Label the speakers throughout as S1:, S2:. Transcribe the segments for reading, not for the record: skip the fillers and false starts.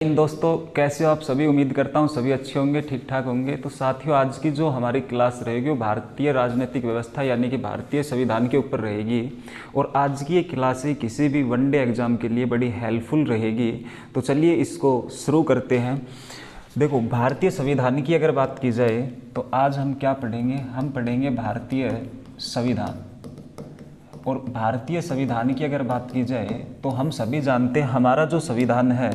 S1: इन दोस्तों, कैसे हो आप सभी। उम्मीद करता हूँ सभी अच्छे होंगे, ठीक ठाक होंगे। तो साथियों, आज की जो हमारी क्लास रहेगी वो भारतीय राजनीतिक व्यवस्था यानी कि भारतीय संविधान के ऊपर रहेगी। और आज की ये क्लास ही किसी भी वनडे एग्जाम के लिए बड़ी हेल्पफुल रहेगी। तो चलिए इसको शुरू करते हैं। देखो, भारतीय संविधान की अगर बात की जाए तो आज हम क्या पढ़ेंगे, हम पढ़ेंगे भारतीय संविधान। और भारतीय संविधान की अगर बात की जाए तो हम सभी जानते हैं हमारा जो संविधान है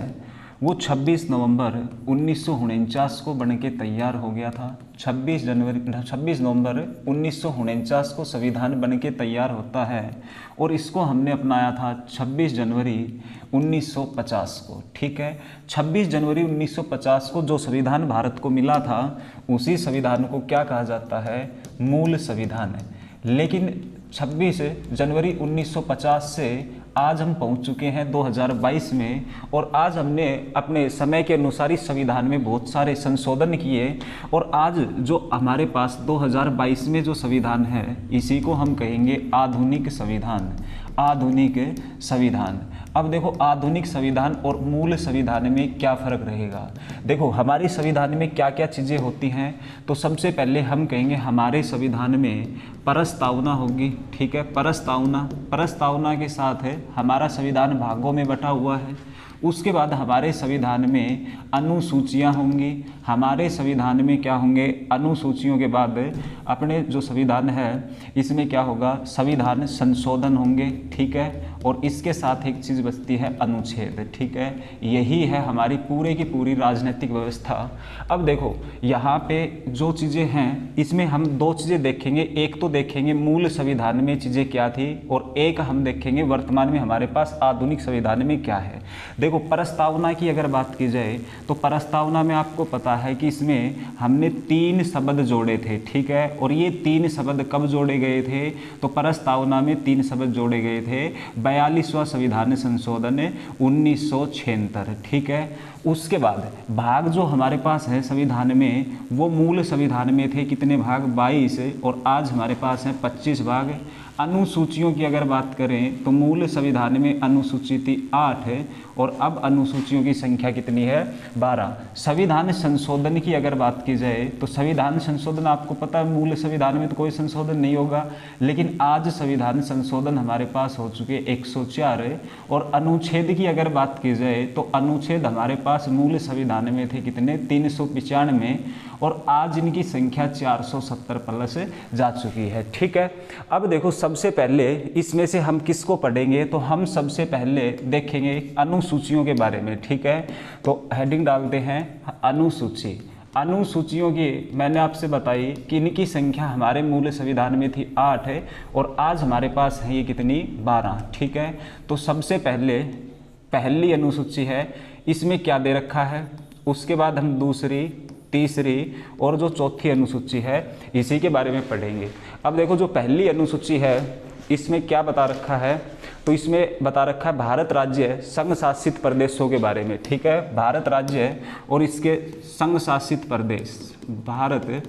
S1: वो 26 नवंबर 1949 को बन के तैयार हो गया था। 26 नवंबर 1949 को संविधान बन के तैयार होता है और इसको हमने अपनाया था 26 जनवरी 1950 को। ठीक है, 26 जनवरी 1950 को जो संविधान भारत को मिला था उसी संविधान को क्या कहा जाता है, मूल संविधान है। लेकिन 26 जनवरी 1950 से आज हम पहुंच चुके हैं 2022 में, और आज हमने अपने समय के अनुसार इस संविधान में बहुत सारे संशोधन किए। और आज जो हमारे पास 2022 में जो संविधान है इसी को हम कहेंगे आधुनिक संविधान। आधुनिक संविधान। अब देखो, आधुनिक संविधान और मूल संविधान में क्या फ़र्क रहेगा। देखो, हमारे संविधान में क्या क्या चीज़ें होती हैं। तो सबसे पहले हम कहेंगे हमारे संविधान में प्रस्तावना होगी। ठीक है, प्रस्तावना के साथ है हमारा संविधान भागों में बटा हुआ है। उसके बाद हमारे संविधान में अनुसूचियां होंगी। हमारे संविधान में क्या होंगे, अनुसूचियों के बाद अपने जो संविधान है इसमें क्या होगा, संविधान संशोधन होंगे। ठीक है, और इसके साथ एक चीज़ बचती है अनुच्छेद। ठीक है, यही है हमारी पूरे की पूरी राजनीतिक व्यवस्था। अब देखो, यहाँ पे जो चीज़ें हैं इसमें हम दो चीज़ें देखेंगे। एक तो देखेंगे मूल संविधान में चीज़ें क्या थी, और एक हम देखेंगे वर्तमान में हमारे पास आधुनिक संविधान में क्या है। देखो, प्रस्तावना की अगर बात की जाए तो प्रस्तावना में आपको पता है कि इसमें हमने 3 शब्द जोड़े थे। ठीक है, और ये 3 शब्द कब जोड़े गए थे, तो प्रस्तावना में 3 शब्द जोड़े गए थे 42वां संविधान संशोधन 1976। ठीक है, उसके बाद भाग जो हमारे पास है संविधान में वो मूल संविधान में थे कितने भाग, 22, और आज हमारे पास हैं 25 भाग। अनुसूचियों की अगर बात करें तो मूल संविधान में अनुसूची थी 8 है, और अब अनुसूचियों की संख्या कितनी है, 12। संविधान संशोधन की अगर बात की जाए तो संविधान संशोधन आपको पता है मूल संविधान में तो कोई संशोधन नहीं होगा, लेकिन आज संविधान संशोधन हमारे पास हो चुके 104 है। और अनुच्छेद की अगर बात की जाए तो अनुच्छेद हमारे पास मूल संविधान में थे कितने, 395, और आज इनकी संख्या 470 प्लस जा चुकी है। ठीक है, अब देखो, सबसे पहले इसमें से हम किसको पढ़ेंगे, तो हम सबसे पहले देखेंगे अनुसूचियों के बारे में। ठीक है, तो हेडिंग डालते हैं अनुसूची। अनुसूचियों की मैंने आपसे बताई कि इनकी संख्या हमारे मूल संविधान में थी 8 है, और आज हमारे पास है ये कितनी, 12। ठीक है, तो सबसे पहले पहली अनुसूची है, इसमें क्या दे रखा है, उसके बाद हम दूसरी, तीसरी और जो चौथी अनुसूची है इसी के बारे में पढ़ेंगे। अब देखो, जो पहली अनुसूची है इसमें क्या बता रखा है, तो इसमें बता रखा है भारत राज्य संघ शासित प्रदेशों के बारे में। ठीक है, भारत राज्य और इसके संघ शासित प्रदेश, भारत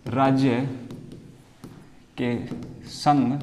S1: राज्य के संघ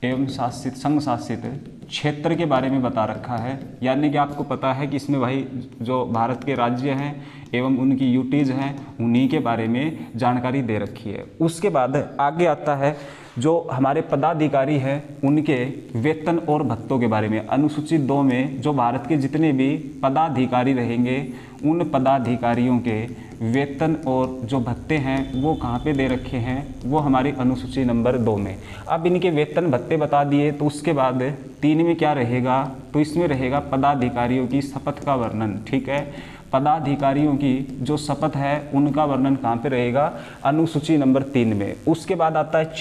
S1: एवं संघ शासित क्षेत्र के बारे में बता रखा है। यानी कि आपको पता है कि इसमें भाई जो भारत के राज्य हैं एवं उनकी यूटीज़ हैं उन्हीं के बारे में जानकारी दे रखी है। उसके बाद आगे आता है जो हमारे पदाधिकारी हैं उनके वेतन और भत्तों के बारे में। अनुसूची 2 में जो भारत के जितने भी पदाधिकारी रहेंगे उन पदाधिकारियों के वेतन और जो भत्ते हैं वो कहाँ पे दे रखे हैं, वो हमारी अनुसूची नंबर 2 में। अब इनके वेतन भत्ते बता दिए, तो उसके बाद 3 में क्या रहेगा, तो इसमें रहेगा पदाधिकारियों की शपथ का वर्णन। ठीक है, पदाधिकारियों की जो शपथ है उनका वर्णन कहाँ पे रहेगा, अनुसूची नंबर 3 में। उसके बाद आता है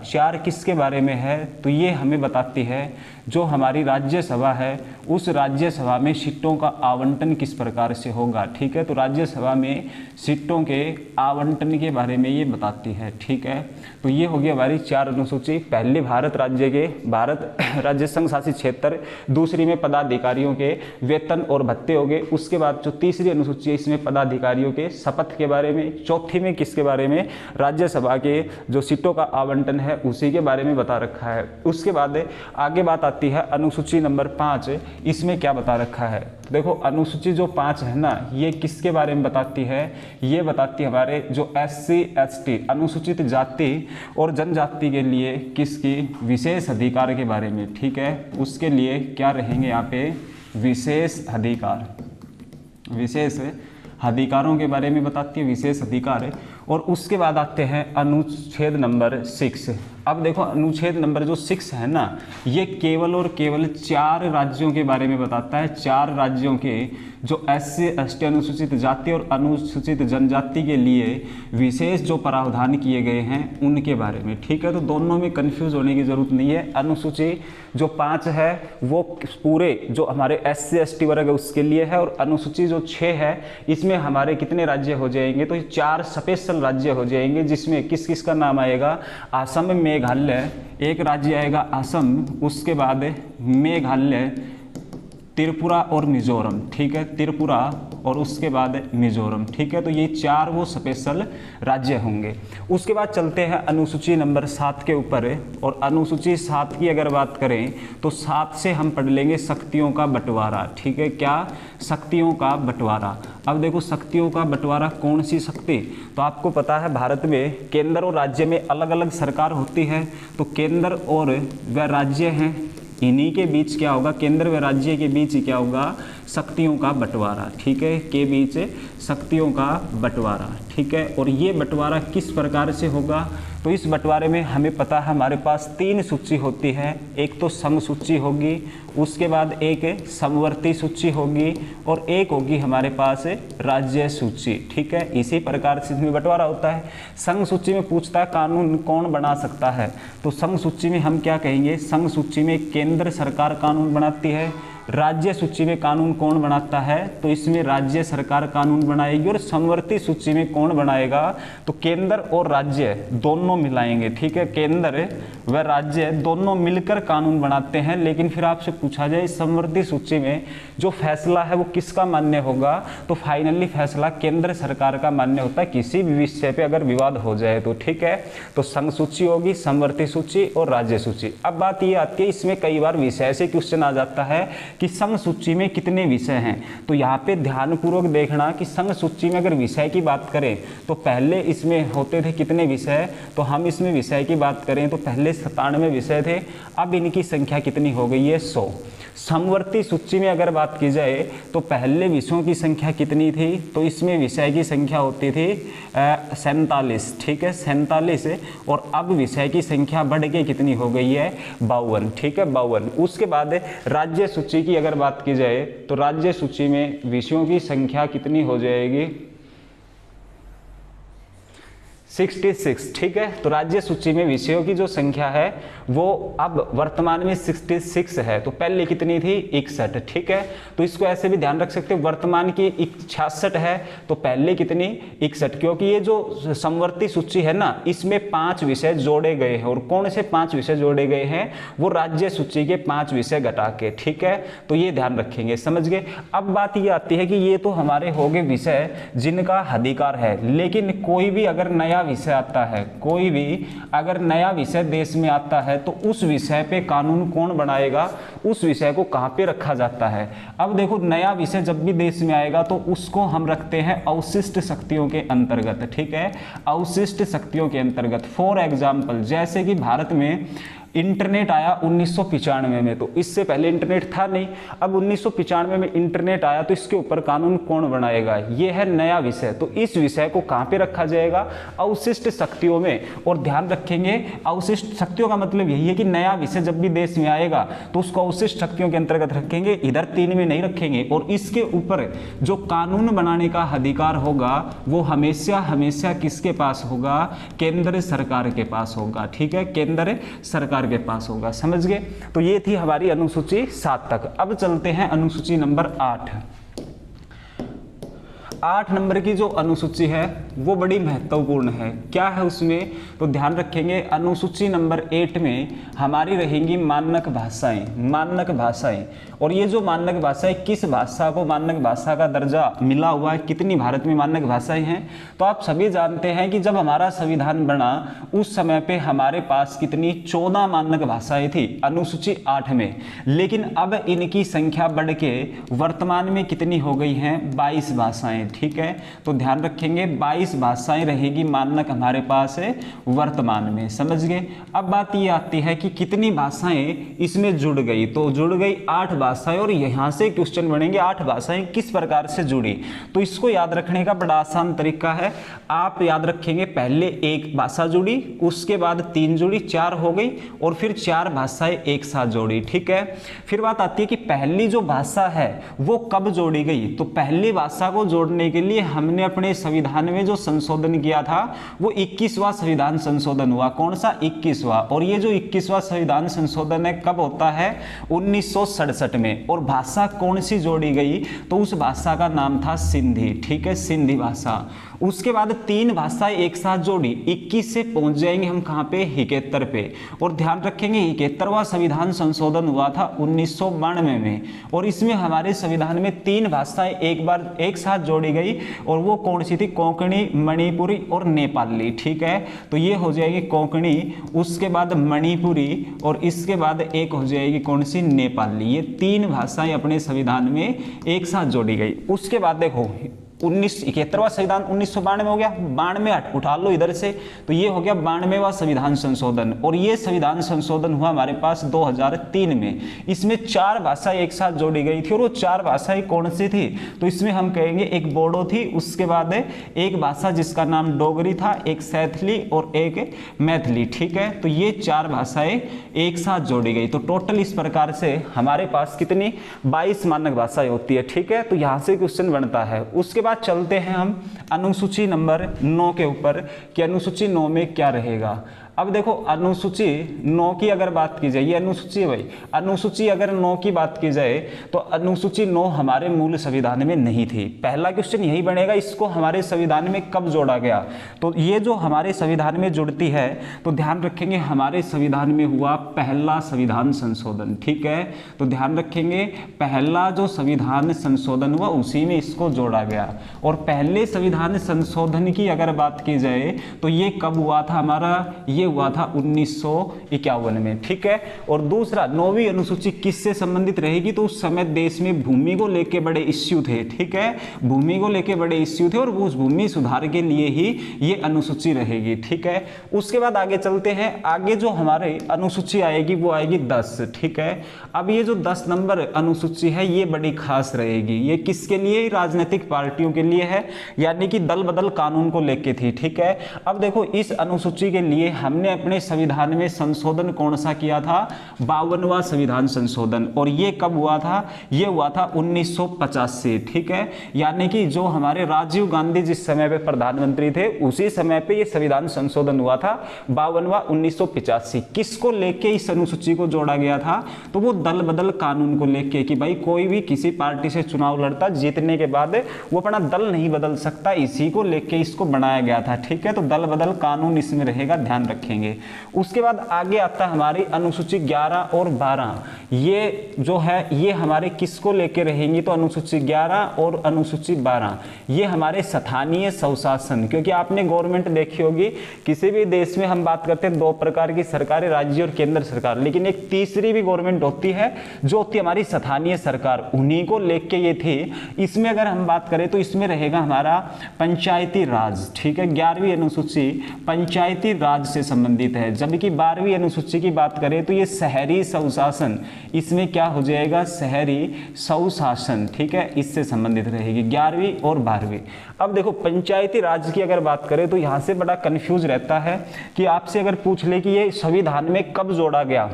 S1: 4 किसके बारे में है, तो ये हमें बताती है जो हमारी राज्यसभा है उस राज्यसभा में सीटों का आवंटन किस प्रकार से होगा। ठीक है, तो राज्यसभा में सीटों के आवंटन के बारे में ये बताती है। ठीक है, तो ये होगी हमारी 4 अनुसूची। पहले भारत राज्य संघ शासित क्षेत्र, दूसरी में पदाधिकारियों के वेतन और भत्ते हो गए। उसके बाद जो तीसरी अनुसूची है इसमें पदाधिकारियों के शपथ के बारे में। चौथी में किसके बारे में, राज्यसभा के जो सीटों का आवंटन है उसी के बारे में बता रखा है। उसके बाद आगे बात आती है अनुसूची नंबर 5, इसमें क्या बता रखा है, देखो अनुसूची जो 5 है ना, ये किसके बारे में बताती है, ये बताती है हमारे जो SC ST अनुसूचित जाति और जनजाति के लिए किसकी विशेष अधिकार के बारे में, ठीक है। उसके लिए क्या रहेंगे यहाँ पे, विशेष अधिकार, विशेष अधिकारों के बारे में बताती है, विशेष अधिकार। और उसके बाद आते हैं अनुच्छेद नंबर 6। अब देखो अनुच्छेद नंबर जो 6 है ना, ये केवल और केवल 4 राज्यों के बारे में बताता है। 4 राज्यों के जो SC ST अनुसूचित जाति और अनुसूचित जनजाति के लिए विशेष जो प्रावधान किए गए हैं उनके बारे में, ठीक है। तो दोनों में कंफ्यूज होने की जरूरत नहीं है। अनुसूची जो 5 है वो पूरे जो हमारे SC ST वर्ग है उसके लिए है, और अनुसूची जो 6 है इसमें हमारे कितने राज्य हो जाएंगे, तो 4 स्पेशल राज्य हो जाएंगे, जिसमें किस किस का नाम आएगा, असम, मेघालय, एक राज्य आएगा असम, उसके बाद मेघालय, त्रिपुरा और मिजोरम, ठीक है, त्रिपुरा और उसके बाद मिजोरम, ठीक है। तो ये 4 वो स्पेशल राज्य होंगे। उसके बाद चलते हैं अनुसूची नंबर 7 के ऊपर, और अनुसूची 7 की अगर बात करें तो 7 से हम पढ़ लेंगे शक्तियों का बंटवारा, ठीक है। क्या, शक्तियों का बंटवारा। अब देखो शक्तियों का बंटवारा, कौन सी शक्ति, तो आपको पता है भारत में केंद्र और राज्य में अलग अलग सरकार होती है, तो केंद्र और वह राज्य हैं, इन्हीं के बीच क्या होगा, केंद्र व राज्य के बीच क्या होगा, शक्तियों का बंटवारा, ठीक है, के बीच शक्तियों का बंटवारा, ठीक है। और ये बंटवारा किस प्रकार से होगा, तो इस बंटवारे में हमें पता है हमारे पास 3 सूची होती है। एक तो सम सूची होगी, उसके बाद एक समवर्ती सूची होगी, और एक होगी हमारे पास राज्य सूची, ठीक है। इसी प्रकार से इसमें बंटवारा होता है। संघ सूची में पूछता है कानून कौन बना सकता है, तो संघ सूची में हम क्या कहेंगे, संघ सूची में केंद्र सरकार कानून बनाती है। राज्य सूची में कानून कौन बनाता है, तो इसमें राज्य सरकार कानून बनाएगी। और समवर्ती सूची में कौन बनाएगा, तो केंद्र और राज्य दोनों मिलाएंगे, ठीक है, केंद्र व राज्य दोनों मिलकर कानून बनाते हैं। लेकिन फिर आपसे पूछा जाए समवर्ती सूची में जो फैसला है वो किसका मान्य होगा, तो फाइनली फैसला केंद्र सरकार का मान्य होता है किसी भी विषय पे अगर विवाद हो जाए तो, ठीक है। तो संघ सूची होगी, समवर्ती सूची और राज्य सूची। अब बात ये आती है, इसमें कई बार विषय से क्वेश्चन आ जाता है कि संघ सूची में कितने विषय हैं, तो यहाँ पे ध्यानपूर्वक देखना कि संघ सूची में अगर विषय की बात करें तो पहले इसमें होते थे कितने विषय, तो हम इसमें विषय की बात करें तो पहले 97 विषय थे, अब इनकी संख्या कितनी हो गई है, 100। समवर्ती सूची में अगर बात की जाए तो पहले विषयों की संख्या कितनी थी, तो इसमें विषय की संख्या होती थी 47, ठीक है, 47, और अब विषय की संख्या बढ़ के कितनी हो गई है, 52, ठीक है, 52। उसके बाद राज्य सूची की अगर बात की जाए तो राज्य सूची में विषयों की संख्या कितनी हो जाएगी, 66, ठीक है। तो राज्य सूची में विषयों की जो संख्या है वो अब वर्तमान में 66 है, तो पहले कितनी थी, 61, ठीक है। तो इसको ऐसे भी ध्यान रख सकते हो, वर्तमान की 66 है तो पहले कितनी, 61, क्योंकि ये जो समवर्ती सूची है ना इसमें 5 विषय जोड़े गए हैं। और कौन से 5 विषय जोड़े गए हैं, वो राज्य सूची के 5 विषय घटा के, ठीक है। तो ये ध्यान रखेंगे, समझ गए। अब बात ये आती है कि ये तो हमारे हो गए विषय जिनका अधिकार है, लेकिन कोई भी अगर नया विषय आता है, कोई भी अगर नया विषय देश में आता है तो उस विषय पे कानून कौन बनाएगा, उस विषय को कहाँ पे रखा जाता है। अब देखो नया विषय जब भी देश में आएगा तो उसको हम रखते हैं अवशिष्ट शक्तियों के अंतर्गत, ठीक है, अवशिष्ट शक्तियों के अंतर्गत। फॉर एग्जाम्पल जैसे कि भारत में इंटरनेट आया 1995 में, तो इससे पहले इंटरनेट था नहीं, अब 1995 में इंटरनेट आया तो इसके ऊपर कानून कौन बनाएगा, ये है नया विषय। तो इस विषय को कहाँ पे रखा जाएगा, अवशिष्ट शक्तियों में। और ध्यान रखेंगे अवशिष्ट शक्तियों का मतलब यही है कि नया विषय जब भी देश में आएगा तो उसको अवशिष्ट शक्तियों के अंतर्गत रखेंगे, इधर 3 में नहीं रखेंगे। और इसके ऊपर जो कानून बनाने का अधिकार होगा वो हमेशा हमेशा किसके पास होगा, केंद्र सरकार के पास होगा, ठीक है, केंद्र सरकार के पास होगा, समझ गए। तो ये थी हमारी अनुसूची 7 तक। अब चलते हैं अनुसूची नंबर 8। 8 नंबर की जो अनुसूची है वो बड़ी महत्वपूर्ण है। क्या है उसमें, तो ध्यान रखेंगे अनुसूची नंबर 8 में हमारी रहेंगी मानक भाषाएं। मानक भाषाएं, और ये जो मानक भाषाएं, किस भाषा को मानक भाषा का दर्जा मिला हुआ है, कितनी भारत में मानक भाषाएं हैं। तो आप सभी जानते हैं कि जब हमारा संविधान बना उस समय पे हमारे पास कितनी 14 मानक भाषाएं थी अनुसूची 8 में, लेकिन अब इनकी संख्या बढ़ के वर्तमान में कितनी हो गई हैं, 22 भाषाएं। ठीक है, तो ध्यान रखेंगे 22 भाषाएं रहेगी मानक हमारे पास है वर्तमान में, समझ गए। अब बात ये आती है कि कितनी भाषाएं इसमें जुड़ गई, तो जुड़ गई 8 भाषाएं, और यहां से क्वेश्चन बनेंगे 8 भाषाएं किस प्रकार से जुड़ी। तो इसको याद रखने का बड़ा आसान तरीका है, आप याद रखेंगे पहले एक भाषा जुड़ी, उसके बाद 3 जुड़ी, 4 हो गई, और फिर 4 भाषाएं एक साथ जोड़ी। ठीक है, फिर बात आती है कि पहली जो भाषा है वो कब जोड़ी गई। तो पहली भाषा को जोड़ने के लिए हमने अपने संविधान में जो संशोधन किया था वो 21वां संविधान संशोधन हुआ। कौन सा, 21वां। और ये जो 21वां संविधान संशोधन है कब होता है, 1967 में। और भाषा कौन सी जोड़ी गई, तो उस भाषा का नाम था सिंधी। ठीक है, सिंधी भाषा। उसके बाद 3 भाषाएं एक साथ जोड़ी, 21 से पहुंच जाएंगे हम कहां पे, 71 पे। और ध्यान रखेंगे 71वां संविधान संशोधन हुआ था 1992 में, और इसमें हमारे संविधान में 3 भाषाएं एक साथ जोड़ी गई, और वो कौन सी थी, कोंकणी, मणिपुरी और नेपाली। ठीक है, तो ये हो जाएगी कोंकणी, उसके बाद मणिपुरी, और इसके बाद एक हो जाएगी कौन सी, नेपाली। ये 3 भाषाएं अपने संविधान में एक साथ जोड़ी गई। उसके बाद देखो 71वां संविधान 1992 में हो गया, 92 उठा लो इधर से, तो ये हो गया 92वां संविधान संशोधन। और ये संविधान संशोधन हुआ हमारे पास 2003 में। इसमें 4 भाषाएं एक साथ जोड़ी गई थी, और वो 4 भाषाएं कौन सी थी, तो इसमें हम कहेंगे एक बोडो थी, उसके बाद एक भाषा जिसका नाम डोगरी था, एक सैथली और एक मैथिली। ठीक है, तो ये 4 भाषाएं एक साथ जोड़ी गई। तो टोटल इस प्रकार से हमारे पास कितनी, 22 मानक भाषाएं होती है। ठीक है, तो यहां से क्वेश्चन बनता है। उसके चलते हैं हम अनुसूची नंबर 9 के ऊपर कि अनुसूची 9 में क्या रहेगा। अब देखो अनुसूची 9 की अगर बात की जाए, ये अनुसूची है भाई, अनुसूची अगर 9 की बात की जाए तो अनुसूची 9 हमारे मूल संविधान में नहीं थी। पहला क्वेश्चन यही बनेगा, इसको हमारे संविधान में कब जोड़ा गया। तो ये जो हमारे संविधान में जुड़ती है, तो ध्यान रखेंगे हमारे संविधान में हुआ पहला संविधान संशोधन। ठीक है, तो ध्यान रखेंगे पहला जो संविधान संशोधन हुआ उसी में इसको जोड़ा गया। और पहले संविधान संशोधन की अगर बात की जाए तो ये कब हुआ था हमारा, ये हुआ था 1951 में। ठीक है, और दूसरा 9वीं अनुसूची किससे संबंधित रहेगी, तो उस समय देश में भूमि को लेके बड़े इश्यू थे। ठीक है, भूमि को लेके बड़े इश्यू थे, और उस भूमि सुधार के लिए ही ये अनुसूची रहेगी। ठीक है, उसके बाद आगे चलते हैं। आगे जो हमारे अनुसूची आएगी वो आएगी 10। ठीक है, अब ये जो 10 नंबर अनुसूची है ये बड़ी खास रहेगी। ये किसके लिए, राजनीतिक पार्टियों के लिए है, यानी कि दल बदल कानून को लेके थी। ठीक है, अब देखो इस अनुसूची के लिए हमने अपने संविधान में संशोधन कौन सा किया था, 52वां संविधान संशोधन। और ये कब हुआ था, ये हुआ था 1950 से। ठीक है, यानी कि जो हमारे राजीव गांधी जिस समय पे प्रधानमंत्री थे उसी समय पे ये संविधान संशोधन हुआ था 52वां 1985। किसको लेके इस अनुसूची को जोड़ा गया था, तो वो दल बदल कानून को लेके, कि भाई कोई भी किसी पार्टी से चुनाव लड़ता, जीतने के बाद वो अपना दल नहीं बदल सकता, इसी को लेके इसको बनाया गया था। ठीक है, तो दल बदल कानून इसमें रहेगा, ध्यान रखेंगे। उसके बाद आगे आता है हमारी अनुसूची 11 और 12। ये जो है ये हमारे किसको लेके रहेंगी, तो अनुसूची 11 और अनुसूची 12 ये हमारे स्थानीय स्वशासन। क्योंकि आपने गवर्नमेंट देखी होगी, किसी भी देश में हम बात करते हैं 2 प्रकार की सरकारें, राज्य और केंद्र सरकार, लेकिन एक तीसरी भी गवर्नमेंट होती है जो होती है हमारी स्थानीय सरकार, उन्हीं को लेके ये थी। इसमें अगर हम बात करें तो इसमें रहेगा हमारा पंचायती राज। ठीक है, 11वीं अनुसूची पंचायती राज से संबंधित है, जबकि 12वीं अनुसूची की बात करें तो ये शहरी स्वशासन, इसमें क्या हो जाएगा, शहरी स्वशासन। ठीक है, इससे संबंधित रहेगी 11वीं और 12वीं। अब देखो पंचायती राज की अगर बात करें तो यहां से बड़ा कंफ्यूज रहता है कि आपसे अगर पूछ ले कि ये संविधान में कब जोड़ा गया,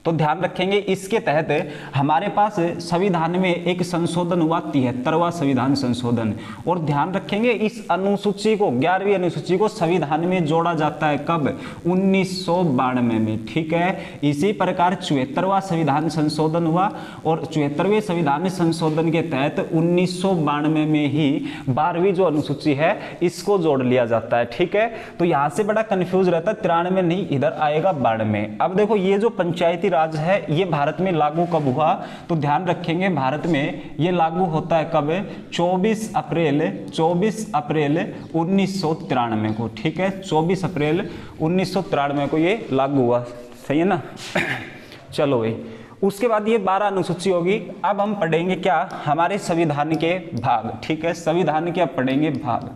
S1: तो ध्यान रखेंगे इसके तहत हमारे पास संविधान में एक संशोधन हुआ 73वां संविधान संशोधन, और ध्यान रखेंगे इस अनुसूची को 11वीं अनुसूची को संविधान में जोड़ा जाता है कब? 1992 में, ठीक है। इसी प्रकार 74वां संविधान संशोधन हुआ और 74वें संविधान संशोधन के तहत 1992 में ही 12वीं जो अनुसूची है इसको जोड़ लिया जाता है, ठीक है। तो यहां से बड़ा कंफ्यूज रहता है, 93 नहीं इधर आएगा 92 में। अब देखो ये जो पंचायती राज है ये भारत में लागू कब हुआ? तो ध्यान रखेंगे भारत में ये लागू होता है कब? 24 अप्रैल 1993 को, ठीक है। 24 अप्रैल 1993 को ये लागू हुआ, सही है ना। चलो भाई, उसके बाद ये 12 अनुसूची होगी। अब हम पढ़ेंगे क्या? हमारे संविधान के भाग, ठीक है। संविधान के अब पढ़ेंगे भाग।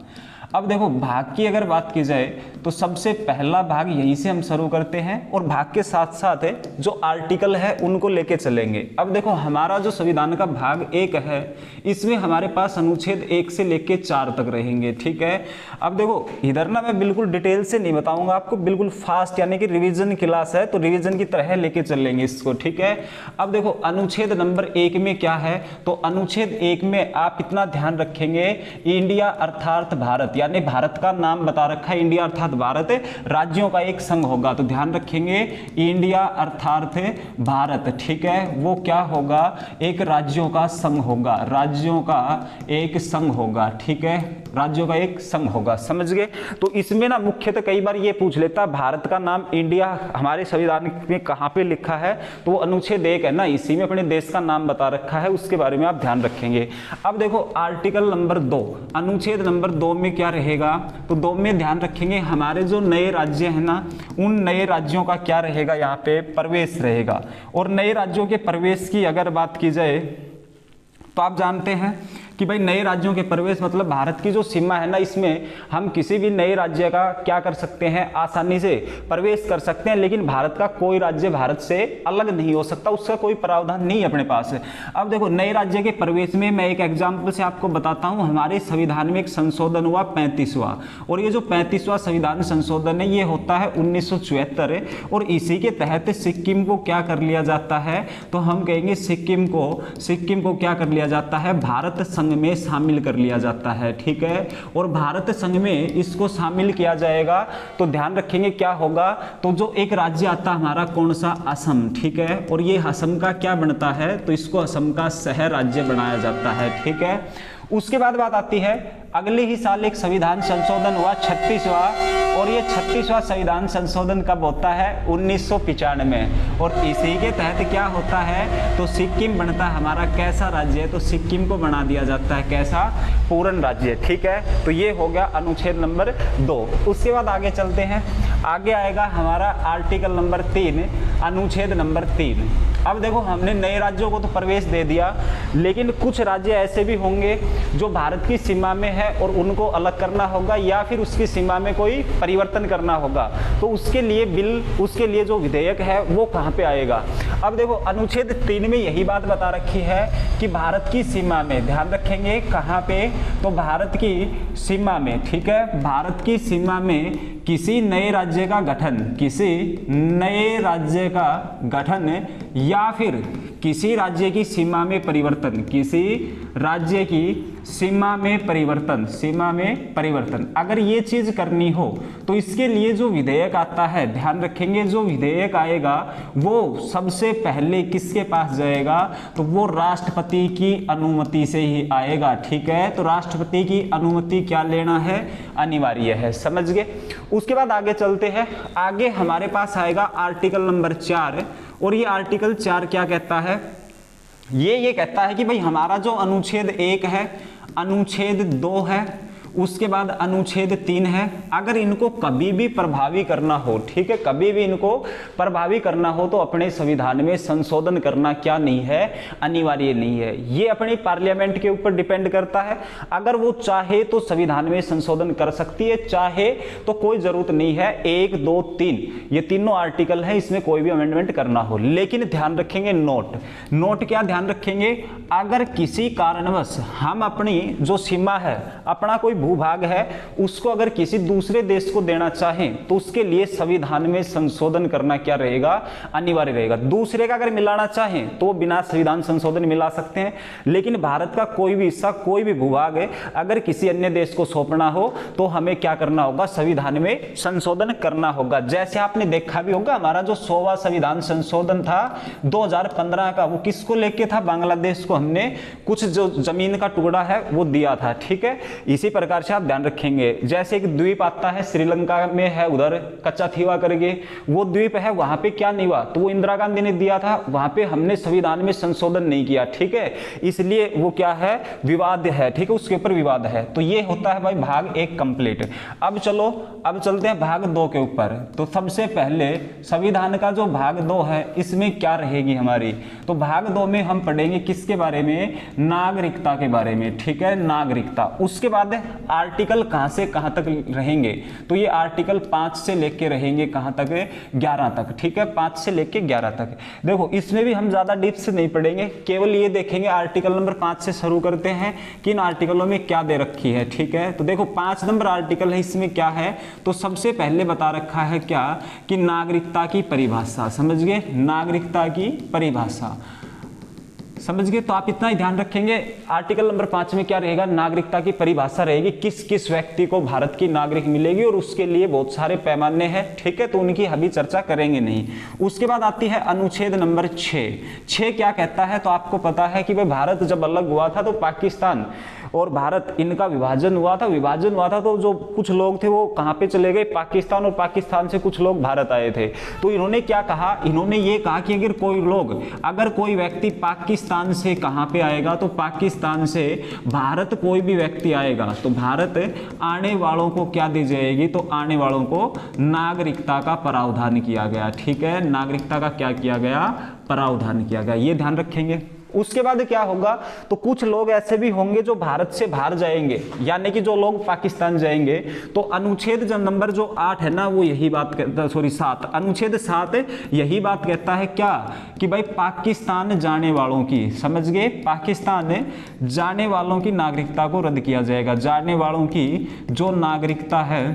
S1: अब देखो भाग की अगर बात की जाए तो सबसे पहला भाग यहीं से हम शुरू करते हैं और भाग के साथ साथ जो आर्टिकल है उनको लेके चलेंगे। अब देखो हमारा जो संविधान का भाग 1 है इसमें हमारे पास अनुच्छेद 1 से लेके 4 तक रहेंगे, ठीक है। अब देखो इधर ना मैं बिल्कुल डिटेल से नहीं बताऊंगा आपको, बिल्कुल फास्ट यानी कि रिवीजन क्लास है तो रिवीजन की तरह लेके चलेंगे इसको, ठीक है। अब देखो अनुच्छेद नंबर 1 में क्या है? तो अनुच्छेद 1 में आप इतना ध्यान रखेंगे, इंडिया अर्थात भारत, यानी भारत का नाम बता रखा है इंडिया अर्थात भारत, राज्यों का एक संघ होगा। तो ध्यान रखेंगे इंडिया अर्थात भारत, ठीक है, वो क्या होगा? एक राज्यों का संघ होगा, राज्यों का एक संघ होगा, ठीक है, राज्यों का एक संघ होगा, समझ गए। तो इसमें ना मुख्यतः कई बार ये पूछ लेता भारत का नाम इंडिया हमारे संविधान में कहाँ पे लिखा है? तो वो अनुच्छेद 1 है ना, इसी में अपने देश का नाम बता रखा है, उसके बारे में आप ध्यान रखेंगे। अब देखो आर्टिकल नंबर 2, अनुच्छेद नंबर 2 में क्या रहेगा? तो 2 में ध्यान रखेंगे हमारे जो नए राज्य है ना उन नए राज्यों का क्या रहेगा? यहाँ पे प्रवेश रहेगा। और नए राज्यों के प्रवेश की अगर बात की जाए तो आप जानते हैं कि भाई नए राज्यों के प्रवेश मतलब भारत की जो सीमा है ना इसमें हम किसी भी नए राज्य का क्या कर सकते हैं? आसानी से प्रवेश कर सकते हैं, लेकिन भारत का कोई राज्य भारत से अलग नहीं हो सकता, उसका कोई प्रावधान नहीं है अपने पास। अब देखो नए राज्य के प्रवेश में मैं एक एग्जाम्पल से आपको बताता हूं। हमारे संविधान में एक संशोधन हुआ 35वां, और ये जो 35वां संविधान संशोधन है ये होता है 1974, और इसी के तहत सिक्किम को क्या कर लिया जाता है? तो हम कहेंगे सिक्किम को क्या कर लिया जाता है? भारत संघ में शामिल कर लिया जाता है, ठीक है। और भारत संघ में इसको शामिल किया जाएगा तो ध्यान रखेंगे क्या होगा? तो जो एक राज्य आता है हमारा कौन सा? असम, ठीक है। और ये असम का क्या बनता है? तो इसको असम का शहर राज्य बनाया जाता है, ठीक है। उसके बाद बात आती है अगले ही साल एक संविधान संशोधन हुआ 36वां, और ये 36वां संविधान संशोधन कब होता है? 1995, और इसी के तहत क्या होता है? तो सिक्किम बनता है हमारा कैसा राज्य है? तो सिक्किम को बना दिया जाता है कैसा? पूर्ण राज्य, ठीक है। तो ये हो गया अनुच्छेद नंबर 2। उसके बाद आगे चलते हैं, आगे आएगा हमारा आर्टिकल नंबर 3, अनुच्छेद नंबर 3। अब देखो हमने नए राज्यों को तो प्रवेश दे दिया, लेकिन कुछ राज्य ऐसे भी होंगे जो भारत की सीमा में है और उनको अलग करना होगा या फिर उसकी सीमा में कोई परिवर्तन करना होगा। तो उसके लिए बिल, उसके लिए जो विधेयक है वो कहाँ पे आएगा? अब देखो अनुच्छेद 3 में यही बात बता रखी है कि भारत की सीमा में, ध्यान रखेंगे कहाँ पे? तो भारत की सीमा में, ठीक है, भारत की सीमा में किसी नए राज्य का गठन, किसी नए राज्य का गठन या फिर किसी राज्य की सीमा में परिवर्तन, किसी राज्य की सीमा में परिवर्तन, अगर ये चीज करनी हो तो इसके लिए जो विधेयक आता है, ध्यान रखेंगे जो विधेयक आएगा वो सबसे पहले किसके पास जाएगा? तो वो राष्ट्रपति की अनुमति से ही आएगा, ठीक है। तो राष्ट्रपति की अनुमति क्या लेना है? अनिवार्य है, समझ गए। उसके बाद आगे चलते हैं, आगे हमारे पास आएगा आर्टिकल नंबर 4, और ये आर्टिकल 4 क्या कहता है? ये कहता है कि भाई हमारा जो अनुच्छेद 1 है, अनुच्छेद 2 है, उसके बाद अनुच्छेद 3 है, अगर इनको कभी भी प्रभावी करना हो, ठीक है, कभी भी इनको प्रभावी करना हो तो अपने संविधान में संशोधन करना क्या नहीं है? अनिवार्य नहीं है। ये अपनी पार्लियामेंट के ऊपर डिपेंड करता है, अगर वो चाहे तो संविधान में संशोधन कर सकती है, चाहे तो कोई जरूरत नहीं है। 1, 2, 3 ये तीनों आर्टिकल है, इसमें कोई भी अमेंडमेंट करना हो। लेकिन ध्यान रखेंगे नोट क्या ध्यान रखेंगे? अगर किसी कारणवश हम अपनी जो सीमा है, अपना कोई भूभाग है उसको अगर किसी दूसरे देश को देना चाहें तो उसके लिए संविधान में संशोधन करना क्या रहेगा, अनिवार्य रहेगा। दूसरे का अगर मिलाना चाहें तो वो बिना संविधान संशोधन मिला सकते हैं, लेकिन भारत का कोई भी हिस्सा, कोई भी भूभाग है अगर किसी अन्य देश को सौंपना हो तो हमें क्या करना होगा, संविधान में संशोधन करना होगा। जैसे आपने देखा भी होगा हमारा जो 100वां संविधान संशोधन था 2015 का, वो किसको लेके था, बांग्लादेश को हमने कुछ जो जमीन का टुकड़ा है वो दिया था, ठीक है। इसी प्रकार से आप ध्यान रखेंगे, जैसे एक द्वीप आता है श्रीलंका में है उधर कच्चाथीवा करके, वो द्वीप है, वहां पे क्या नहीं हुआ, तो वो इंदिरा गांधी ने दिया था, वहां पे हमने संविधान में संशोधन नहीं किया, ठीक है, इसलिए वो क्या है, विवाद है, ठीक है, उसके ऊपर विवाद है। तो ये होता है भाई भाग 1 कंप्लीट। अब चलो, अब चलते हैं भाग 2 के ऊपर। तो सबसे पहले संविधान का जो भाग 2 है इसमें क्या रहेगी हमारी, तो भाग 2 में हम पढ़ेंगे किसके बारे में, नागरिकता के बारे में, ठीक है, नागरिकता। उसके बाद आर्टिकल कहां से कहां तक रहेंगे, तो ये आर्टिकल 5 से लेके रहेंगे कहां तक, 11 तक, ठीक है, 5 से लेके 11 तक। देखो इसमें भी हम ज्यादा डीप से नहीं पढ़ेंगे, केवल ये देखेंगे आर्टिकल नंबर 5 से शुरू करते हैं कि इन आर्टिकलों में क्या दे रखी है, ठीक है। तो देखो 5 नंबर आर्टिकल है, इसमें क्या है, तो सबसे पहले बता रखा है क्या, कि नागरिकता की परिभाषा, समझ गए, नागरिकता की परिभाषा, समझ गए। तो आप इतना ही ध्यान रखेंगे, आर्टिकल नंबर 5 में क्या रहेगा, नागरिकता की परिभाषा रहेगी, किस किस व्यक्ति को भारत की नागरिक मिलेगी, और उसके लिए बहुत सारे पैमाने हैं, ठीक है, तो उनकी अभी चर्चा करेंगे नहीं। उसके बाद आती है अनुच्छेद नंबर 6 क्या कहता है, तो आपको पता है कि भाई भारत जब अलग हुआ था तो पाकिस्तान और भारत इनका विभाजन हुआ था तो जो कुछ लोग थे वो कहां पे चले गए, पाकिस्तान, और पाकिस्तान से कुछ लोग भारत आए थे। तो इन्होंने क्या कहा, इन्होंने ये कहा कि अगर कोई व्यक्ति पाकिस्तान से कहां पे आएगा, तो पाकिस्तान से भारत कोई भी व्यक्ति आएगा तो भारत आने वालों को क्या दी जाएगी, तो आने वालों को नागरिकता का प्रावधान किया गया, ठीक है, नागरिकता का क्या किया गया, प्रावधान किया गया, ये ध्यान रखेंगे। उसके बाद क्या होगा, तो कुछ लोग ऐसे भी होंगे जो भारत से बाहर जाएंगे, यानी कि जो लोग पाकिस्तान जाएंगे, तो अनुच्छेद नंबर जो 8 है ना, वो यही बात कहता, सॉरी 7, अनुच्छेद 7 यही बात कहता है क्या, कि भाई पाकिस्तान जाने वालों की, समझ गए, पाकिस्तान जाने वालों की नागरिकता को रद्द किया जाएगा, जाने वालों की जो नागरिकता है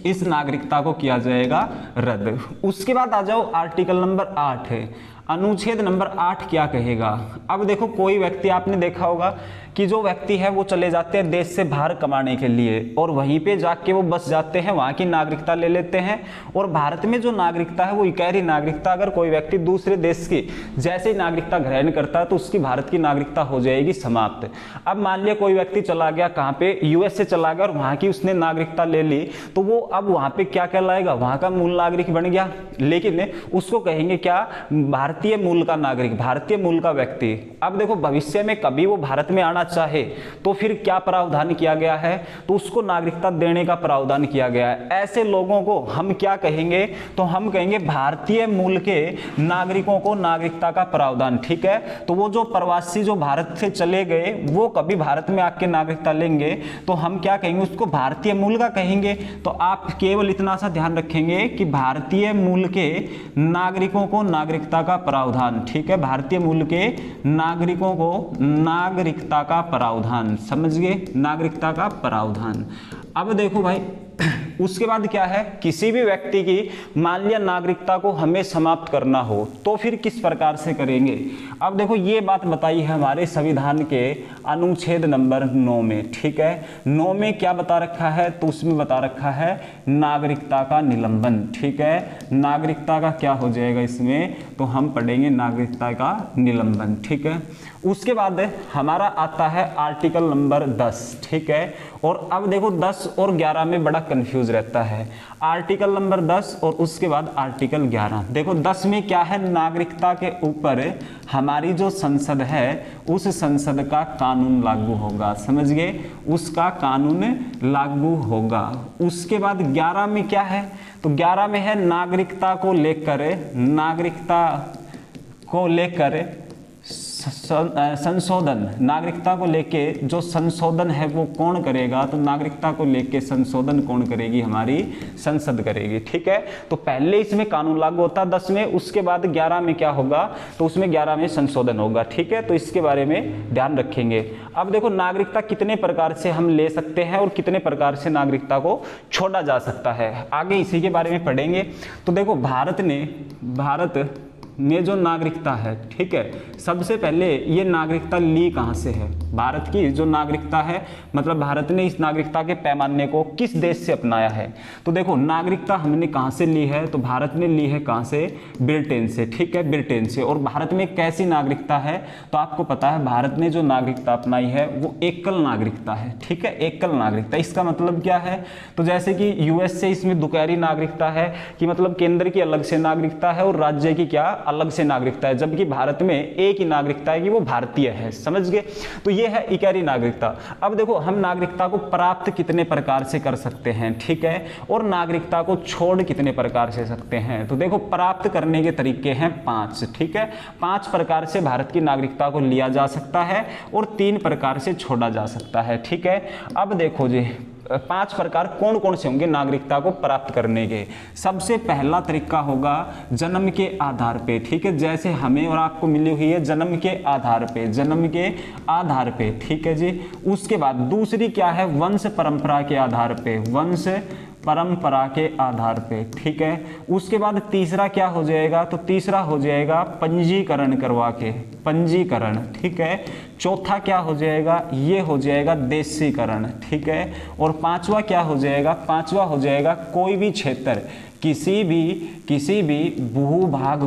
S1: इस नागरिकता को किया जाएगा रद्द। उसके बाद आ जाओ आर्टिकल नंबर 8 है, अनुच्छेद नंबर 8 क्या कहेगा। अब देखो कोई व्यक्ति, आपने देखा होगा कि जो व्यक्ति है वो चले जाते हैं देश से बाहर कमाने के लिए, और वहीं पे जाके वो बस जाते हैं, वहाँ की नागरिकता ले लेते हैं, और भारत में जो नागरिकता है वो इकहरी नागरिकता, अगर कोई व्यक्ति दूसरे देश की जैसे ही नागरिकता ग्रहण करता है तो उसकी भारत की नागरिकता हो जाएगी समाप्त। अब मान लिया कोई व्यक्ति चला गया कहाँ पे, यूएस से चला गया और वहाँ की उसने नागरिकता ले ली, तो वो अब वहाँ पे क्या कहलाएगा, वहाँ का मूल नागरिक बन गया, लेकिन उसको कहेंगे क्या, भारतीय मूल का नागरिक, भारतीय मूल का व्यक्ति। अब देखो भविष्य में कभी वो भारत में आना चाहे तो फिर क्या प्रावधान किया गया है, तो उसको नागरिकता देने का प्रावधान किया गया है। ऐसे लोगों को हम क्या कहेंगे, तो हम कहेंगे भारतीय मूल के नागरिकों को नागरिकता का प्रावधान, ठीक है। तो वो जो प्रवासी जो भारत से चले गए वो कभी भारत में आके नागरिकता लेंगे तो हम क्या कहेंगे, उसको भारतीय मूल का कहेंगे। तो आप केवल इतना सा ध्यान रखेंगे कि भारतीय मूल के नागरिकों को नागरिकता का प्रावधान, ठीक है, भारतीय मूल के नागरिकों को नागरिकता का प्रावधान, समझ गए, नागरिकता का प्रावधान। अब देखो भाई उसके बाद क्या है, किसी भी व्यक्ति की मान लिया नागरिकता को हमें समाप्त करना हो तो फिर किस प्रकार से करेंगे। अब देखो ये बात बताई है हमारे संविधान के अनुच्छेद नंबर 9 में, ठीक है, 9 में क्या बता रखा है, तो उसमें बता रखा है नागरिकता का निलंबन, ठीक है, नागरिकता का क्या हो जाएगा इसमें, तो हम पढ़ेंगे नागरिकता का निलंबन, ठीक है। उसके बाद हमारा आता है आर्टिकल नंबर 10, ठीक है, और अब देखो 10 और 11 में बड़ा कंफ्यूज रहता है, आर्टिकल नंबर 10 और उसके बाद आर्टिकल 11। देखो 10 में क्या है, नागरिकता के ऊपर हमारी जो संसद है उस संसद का कानून लागू होगा, समझ गए, उसका कानून लागू होगा। उसके बाद 11 में क्या है, तो 11 में है नागरिकता को लेकर संशोधन, नागरिकता को लेके जो संशोधन है वो कौन करेगा, तो नागरिकता को लेके संशोधन कौन करेगी, हमारी संसद करेगी। ठीक है, तो पहले इसमें कानून लागू होता है 10 में, उसके बाद 11 में क्या होगा, तो उसमें 11 में संशोधन होगा। ठीक है, तो इसके बारे में ध्यान रखेंगे। अब देखो नागरिकता कितने प्रकार से हम ले सकते हैं और कितने प्रकार से नागरिकता को छोड़ा जा सकता है, आगे इसी के बारे में पढ़ेंगे। तो देखो भारत में जो नागरिकता है, ठीक है, सबसे पहले ये नागरिकता ली कहाँ से है, भारत की जो नागरिकता है, मतलब भारत ने इस नागरिकता के पैमाने को किस देश से अपनाया है। तो देखो नागरिकता हमने कहाँ से ली है, तो भारत ने ली है कहाँ से, ब्रिटेन से। ठीक है, ब्रिटेन से। और भारत में कैसी नागरिकता है, तो आपको पता है भारत ने जो नागरिकता अपनाई है वो एकल नागरिकता है। ठीक है, एकल नागरिकता, इसका मतलब क्या है, तो जैसे कि यूएस से इसमें दुपहरी नागरिकता है कि मतलब केंद्र की अलग से नागरिकता है और राज्य की क्या अलग से नागरिकता है, जबकि भारत में एक ही नागरिकता है कि वो भारतीय है। समझ गए, तो ये है इकहरी नागरिकता। अब देखो हम नागरिकता को प्राप्त कितने प्रकार से कर सकते हैं, ठीक है, और नागरिकता को छोड़ कितने प्रकार से सकते हैं। तो देखो प्राप्त करने के तरीके हैं 5। ठीक है, 5 प्रकार से भारत की नागरिकता को लिया जा सकता है और 3 प्रकार से छोड़ा जा सकता है। ठीक है, अब देखो जी 5 प्रकार कौन कौन से होंगे नागरिकता को प्राप्त करने के। सबसे पहला तरीका होगा जन्म के आधार पे। ठीक है, जैसे हमें और आपको मिली हुई है जन्म के आधार पे, जन्म के आधार पे। ठीक है जी, उसके बाद दूसरी क्या है, वंश परंपरा के आधार पे, वंश परंपरा के आधार पे। ठीक है, उसके बाद तीसरा क्या हो जाएगा, तो तीसरा हो जाएगा पंजीकरण करवा के, पंजीकरण। ठीक है, चौथा क्या हो जाएगा, ये हो जाएगा देशीकरण। ठीक है, और पांचवा क्या हो जाएगा, पांचवा हो जाएगा कोई भी क्षेत्र किसी भी भूभाग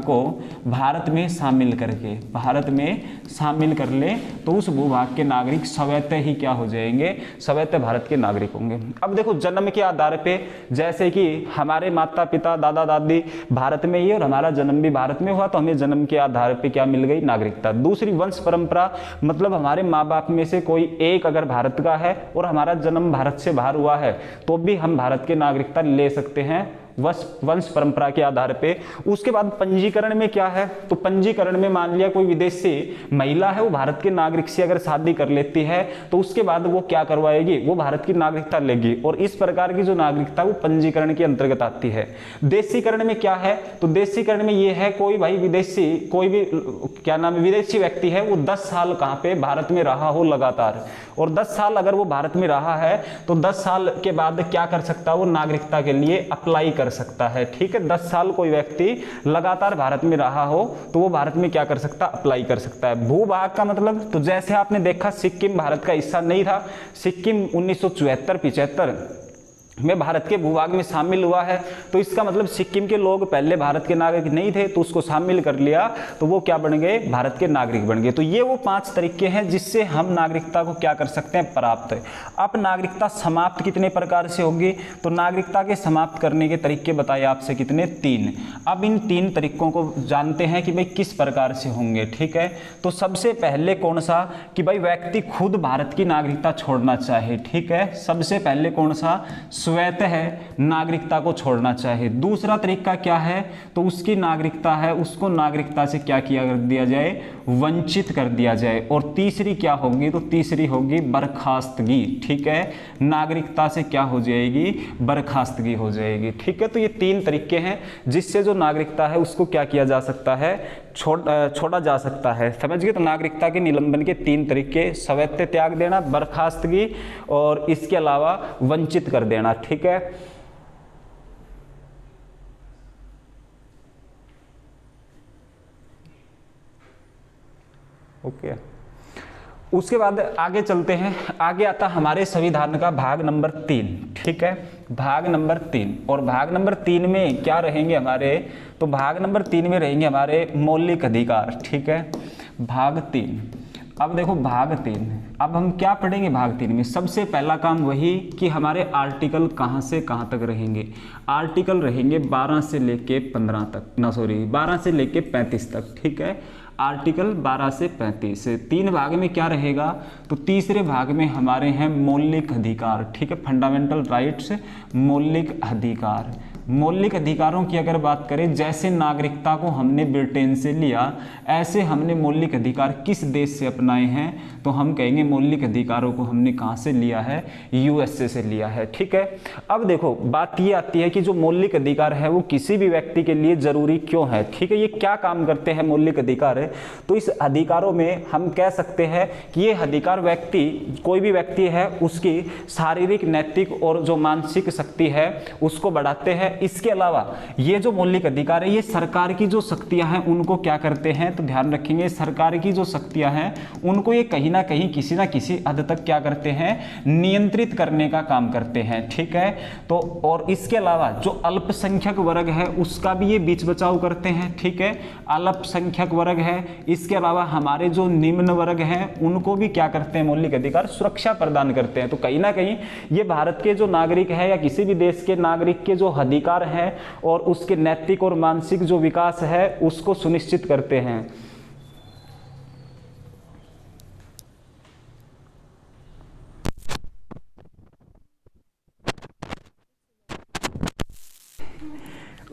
S1: को भारत में शामिल करके, भारत में शामिल कर ले तो उस भूभाग के नागरिक स्वतः ही क्या हो जाएंगे, स्वतः भारत के नागरिक होंगे। अब देखो जन्म के आधार पे, जैसे कि हमारे माता पिता दादा दादी भारत में ही और हमारा जन्म भी भारत में हुआ, तो हमें जन्म के आधार पे क्या मिल गई, नागरिकता। दूसरी वंश परंपरा, मतलब हमारे माँ बाप में से कोई एक अगर भारत का है और हमारा जन्म भारत से बाहर हुआ है तो भी हम भारत के नागरिकता ले सकते हैं वंश परंपरा के आधार पे। उसके बाद पंजीकरण में क्या है, तो पंजीकरण में मान लिया कोई विदेशी महिला है, वो भारत के नागरिक से अगर शादी कर लेती है तो उसके बाद वो क्या करवाएगी, वो भारत की नागरिकता लेगी, और इस प्रकार की जो नागरिकता वो पंजीकरण के अंतर्गत आती है। देशीकरण में क्या है, तो देशीकरण में ये है कोई भाई विदेशी, कोई भी क्या नाम है विदेशी व्यक्ति है, वो 10 साल कहाँ पे भारत में रहा हो लगातार, और 10 साल अगर वो भारत में रहा है तो 10 साल के बाद क्या कर सकता है, वो नागरिकता के लिए अप्लाई कर सकता है। ठीक है, 10 साल कोई व्यक्ति लगातार भारत में रहा हो तो वो भारत में क्या कर सकता, अप्लाई कर सकता है। भूभाग का मतलब, तो जैसे आपने देखा सिक्किम भारत का हिस्सा नहीं था, सिक्किम 1974-75 में भारत के भूभाग में शामिल हुआ है, तो इसका मतलब सिक्किम के लोग पहले भारत के नागरिक नहीं थे तो उसको शामिल कर लिया तो वो क्या बन गए, भारत के नागरिक बन गए। तो ये वो 5 तरीके हैं जिससे हम नागरिकता को क्या कर सकते हैं, प्राप्त। अब नागरिकता समाप्त कितने प्रकार से होगी, तो नागरिकता के समाप्त करने के तरीके बताए आपसे कितने, 3। अब इन 3 तरीकों को जानते हैं कि भाई किस प्रकार से होंगे। ठीक है, तो सबसे पहले कौन सा, कि भाई व्यक्ति खुद भारत की नागरिकता छोड़ना चाहे। ठीक है, सबसे पहले कौन सा, स्वतः नागरिकता को छोड़ना चाहे। दूसरा तरीका क्या है, तो उसकी नागरिकता है उसको नागरिकता से क्या किया कर दिया जाए, वंचित कर दिया जाए। और तीसरी क्या होगी, तो तीसरी होगी बर्खास्तगी। ठीक है, नागरिकता से क्या हो जाएगी, बर्खास्तगी हो जाएगी। ठीक है, तो ये 3 तरीके हैं जिससे जो नागरिकता है उसको क्या किया जा सकता है, छोड़ा जा सकता है। समझ गए, तो नागरिकता के निलंबन के 3 तरीके, स्वतः त्याग देना, बर्खास्तगी और इसके अलावा वंचित कर देना। ठीक है, ओके। उसके बाद आगे चलते हैं, आगे आता हमारे संविधान का भाग नंबर 3। ठीक है, भाग नंबर 3, और भाग नंबर 3 में क्या रहेंगे हमारे, तो भाग नंबर 3 में रहेंगे हमारे मौलिक अधिकार। ठीक है, भाग 3। अब देखो भाग 3, अब हम क्या पढ़ेंगे भाग 3 में, सबसे पहला काम वही कि हमारे आर्टिकल कहाँ से कहाँ तक रहेंगे। आर्टिकल रहेंगे 12 से लेके 15 तक, 12 से लेके 35 तक। ठीक है, आर्टिकल 12 से 35। 3 भाग में क्या रहेगा, तो तीसरे भाग में हमारे हैं मौलिक अधिकार। ठीक है, फंडामेंटल राइट्स, मौलिक अधिकार। मौलिक अधिकारों की अगर बात करें, जैसे नागरिकता को हमने ब्रिटेन से लिया, ऐसे हमने मौलिक अधिकार किस देश से अपनाए हैं, तो हम कहेंगे मौलिक अधिकारों को हमने कहाँ से लिया है, यूएसए से लिया है। ठीक है, अब देखो बात ये आती है कि जो मौलिक अधिकार है वो किसी भी व्यक्ति के लिए जरूरी क्यों है। ठीक है, ये क्या काम करते हैं मौलिक अधिकार है, तो इस अधिकारों में हम कह सकते हैं कि ये अधिकार व्यक्ति, कोई भी व्यक्ति है, उसकी शारीरिक, नैतिक और जो मानसिक शक्ति है उसको बढ़ाते हैं। इसके अलावा ये जो मौलिक अधिकार है ये सरकार की जो शक्तियां हैं उनको क्या करते हैं, तो ध्यान रखेंगे सरकार की जो शक्तियां हैं उनको ये कहीं ना कहीं किसी ना किसी हद तक क्या करते हैं, नियंत्रित करने का काम करते हैं। ठीक है, तो और इसके अलावा जो अल्पसंख्यक वर्ग है उसका भी ये बीच बचाव करते हैं। ठीक है, अल्पसंख्यक वर्ग है, इसके अलावा हमारे जो निम्न वर्ग हैं उनको भी क्या करते हैं, मौलिक अधिकार सुरक्षा प्रदान करते हैं। तो कहीं ना कहीं ये भारत के जो नागरिक है या किसी भी देश के नागरिक के जो अधिकार है और उसके नैतिक और मानसिक जो विकास है उसको सुनिश्चित करते हैं।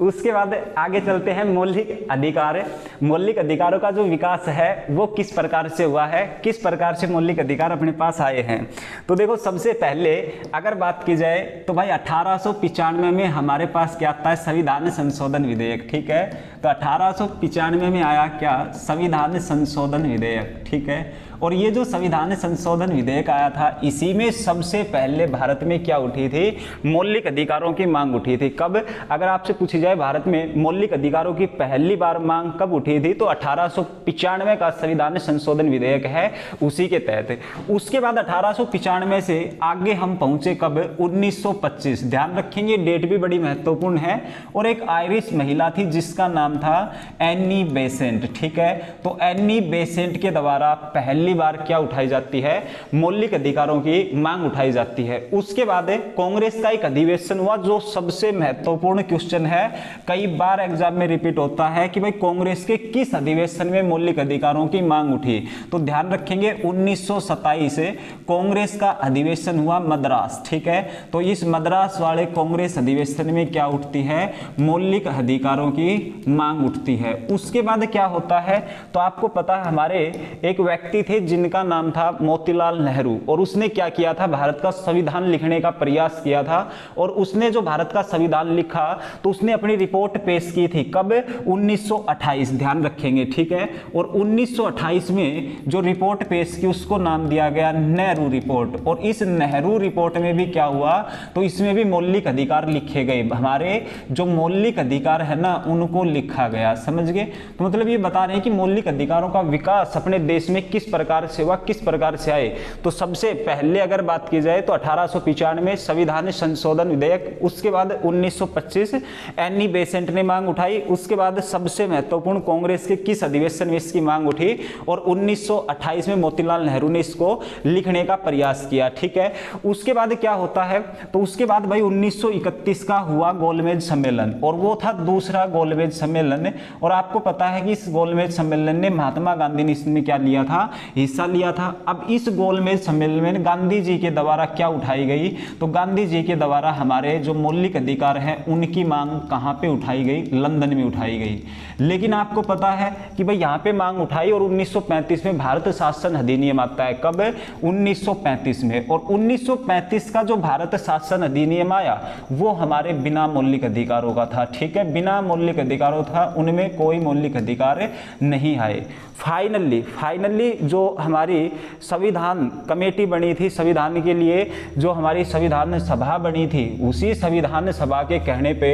S1: उसके बाद आगे चलते हैं मौलिक अधिकार। मौलिक अधिकारों का जो विकास है वो किस प्रकार से हुआ है, किस प्रकार से मौलिक अधिकार अपने पास आए हैं। तो देखो सबसे पहले अगर बात की जाए तो भाई 1895 में हमारे पास क्या आता है, संविधान संशोधन विधेयक। ठीक है, तो 1895 में आया क्या, संविधान संशोधन विधेयक। ठीक है, और ये जो संविधान संशोधन विधेयक आया था इसी में सबसे पहले भारत में क्या उठी थी, मौलिक अधिकारों की मांग उठी थी। कब, अगर आपसे पूछी जाए भारत में मौलिक अधिकारों की पहली बार मांग कब उठी थी, तो 1895 का संविधान संशोधन विधेयक है उसी के तहत। उसके बाद 1895 से आगे हम पहुंचे कब, 1925। ध्यान रखेंगे डेट भी बड़ी महत्वपूर्ण है। और एक आयरिश महिला थी जिसका नाम था एनी बेसेंट। ठीक है, तो एनी बेसेंट के द्वारा पहली बार क्या उठाई जाती है, मौलिक अधिकारों की मांग उठाई जाती है। उसके बाद कांग्रेस का एक अधिवेशन हुआ जो सबसे महत्वपूर्ण क्वेश्चन है, कई बार एग्जाम में रिपीट होता है कि भाई कांग्रेस के किस अधिवेशन में मौलिक अधिकारों की मांग उठी। तो ध्यान रखेंगे 1927 कांग्रेस का अधिवेशन हुआ मद्रास। ठीक है, तो इस मद्रास वाले कांग्रेस अधिवेशन में क्या उठती है, मौलिक अधिकारों की मांग उठती है। उसके बाद क्या होता है, तो आपको पता है हमारे एक व्यक्ति थे जिनका नाम था मोतीलाल नेहरू, और उसने क्या किया था, भारत का संविधान लिखने का प्रयास किया था। और उसने जो भारत का संविधान लिखा तो उसने अपनी रिपोर्ट पेश की थी कब, 1928। ध्यान रखेंगे, ठीक है, और 1928 में जो रिपोर्ट पेश की उसको नाम दिया गया नेहरू रिपोर्ट। और इस नेहरू रिपोर्ट में भी क्या हुआ, तो इसमें भी मौलिक अधिकार लिखे गए, हमारे जो मौलिक अधिकार है ना उनको लिखा गया। समझ गए, तो मतलब ये बता रहे हैं कि मौलिक अधिकारों का विकास अपने देश में किस प्रकार से हुआ, किस प्रकार से आए। तो सबसे पहले अगर बात की जाए तो 1895 में संविधान संशोधन विधेयक, उसके बाद 1925 एनी बेसेंट ने मांग उठाई। उसके बाद सबसे महत्वपूर्ण कांग्रेस के किस अधिवेशन में इसकी मांग उठी, और 1928 में मोतीलाल नेहरू ने इसको लिखने का प्रयास किया। ठीक है, उसके बाद क्या होता है, तो उसके बाद भाई 1931 का हुआ गोलमेज सम्मेलन, और वो था दूसरा गोलमेज सम्मेलन। और आपको पता है कि इस गोलमेज सम्मेलन ने महात्मा गांधी ने इसमें क्या लिया था, हिस्सा लिया था। अब इस गोलमेज सम्मेलन में गांधी जी के द्वारा क्या उठाई गई, तो गांधी जी के द्वारा हमारे जो मौलिक अधिकार हैं उनकी मांग कहां पे उठाई गई, लंदन में उठाई गई। लेकिन आपको पता है कि भाई यहां पे मांग उठाई और 1935 में भारत शासन अधिनियम आता है। कब, 1935 में। और 1935 का जो भारत शासन अधिनियम आया वो हमारे बिना मौलिक अधिकारों का था। ठीक है, बिना मौलिक अधिकारों था, उनमें कोई मौलिक अधिकार नहीं आए। फाइनली जो हमारी संविधान कमेटी बनी थी, संविधान के लिए जो हमारी संविधान सभा बनी थी, उसी संविधान सभा के कहने पे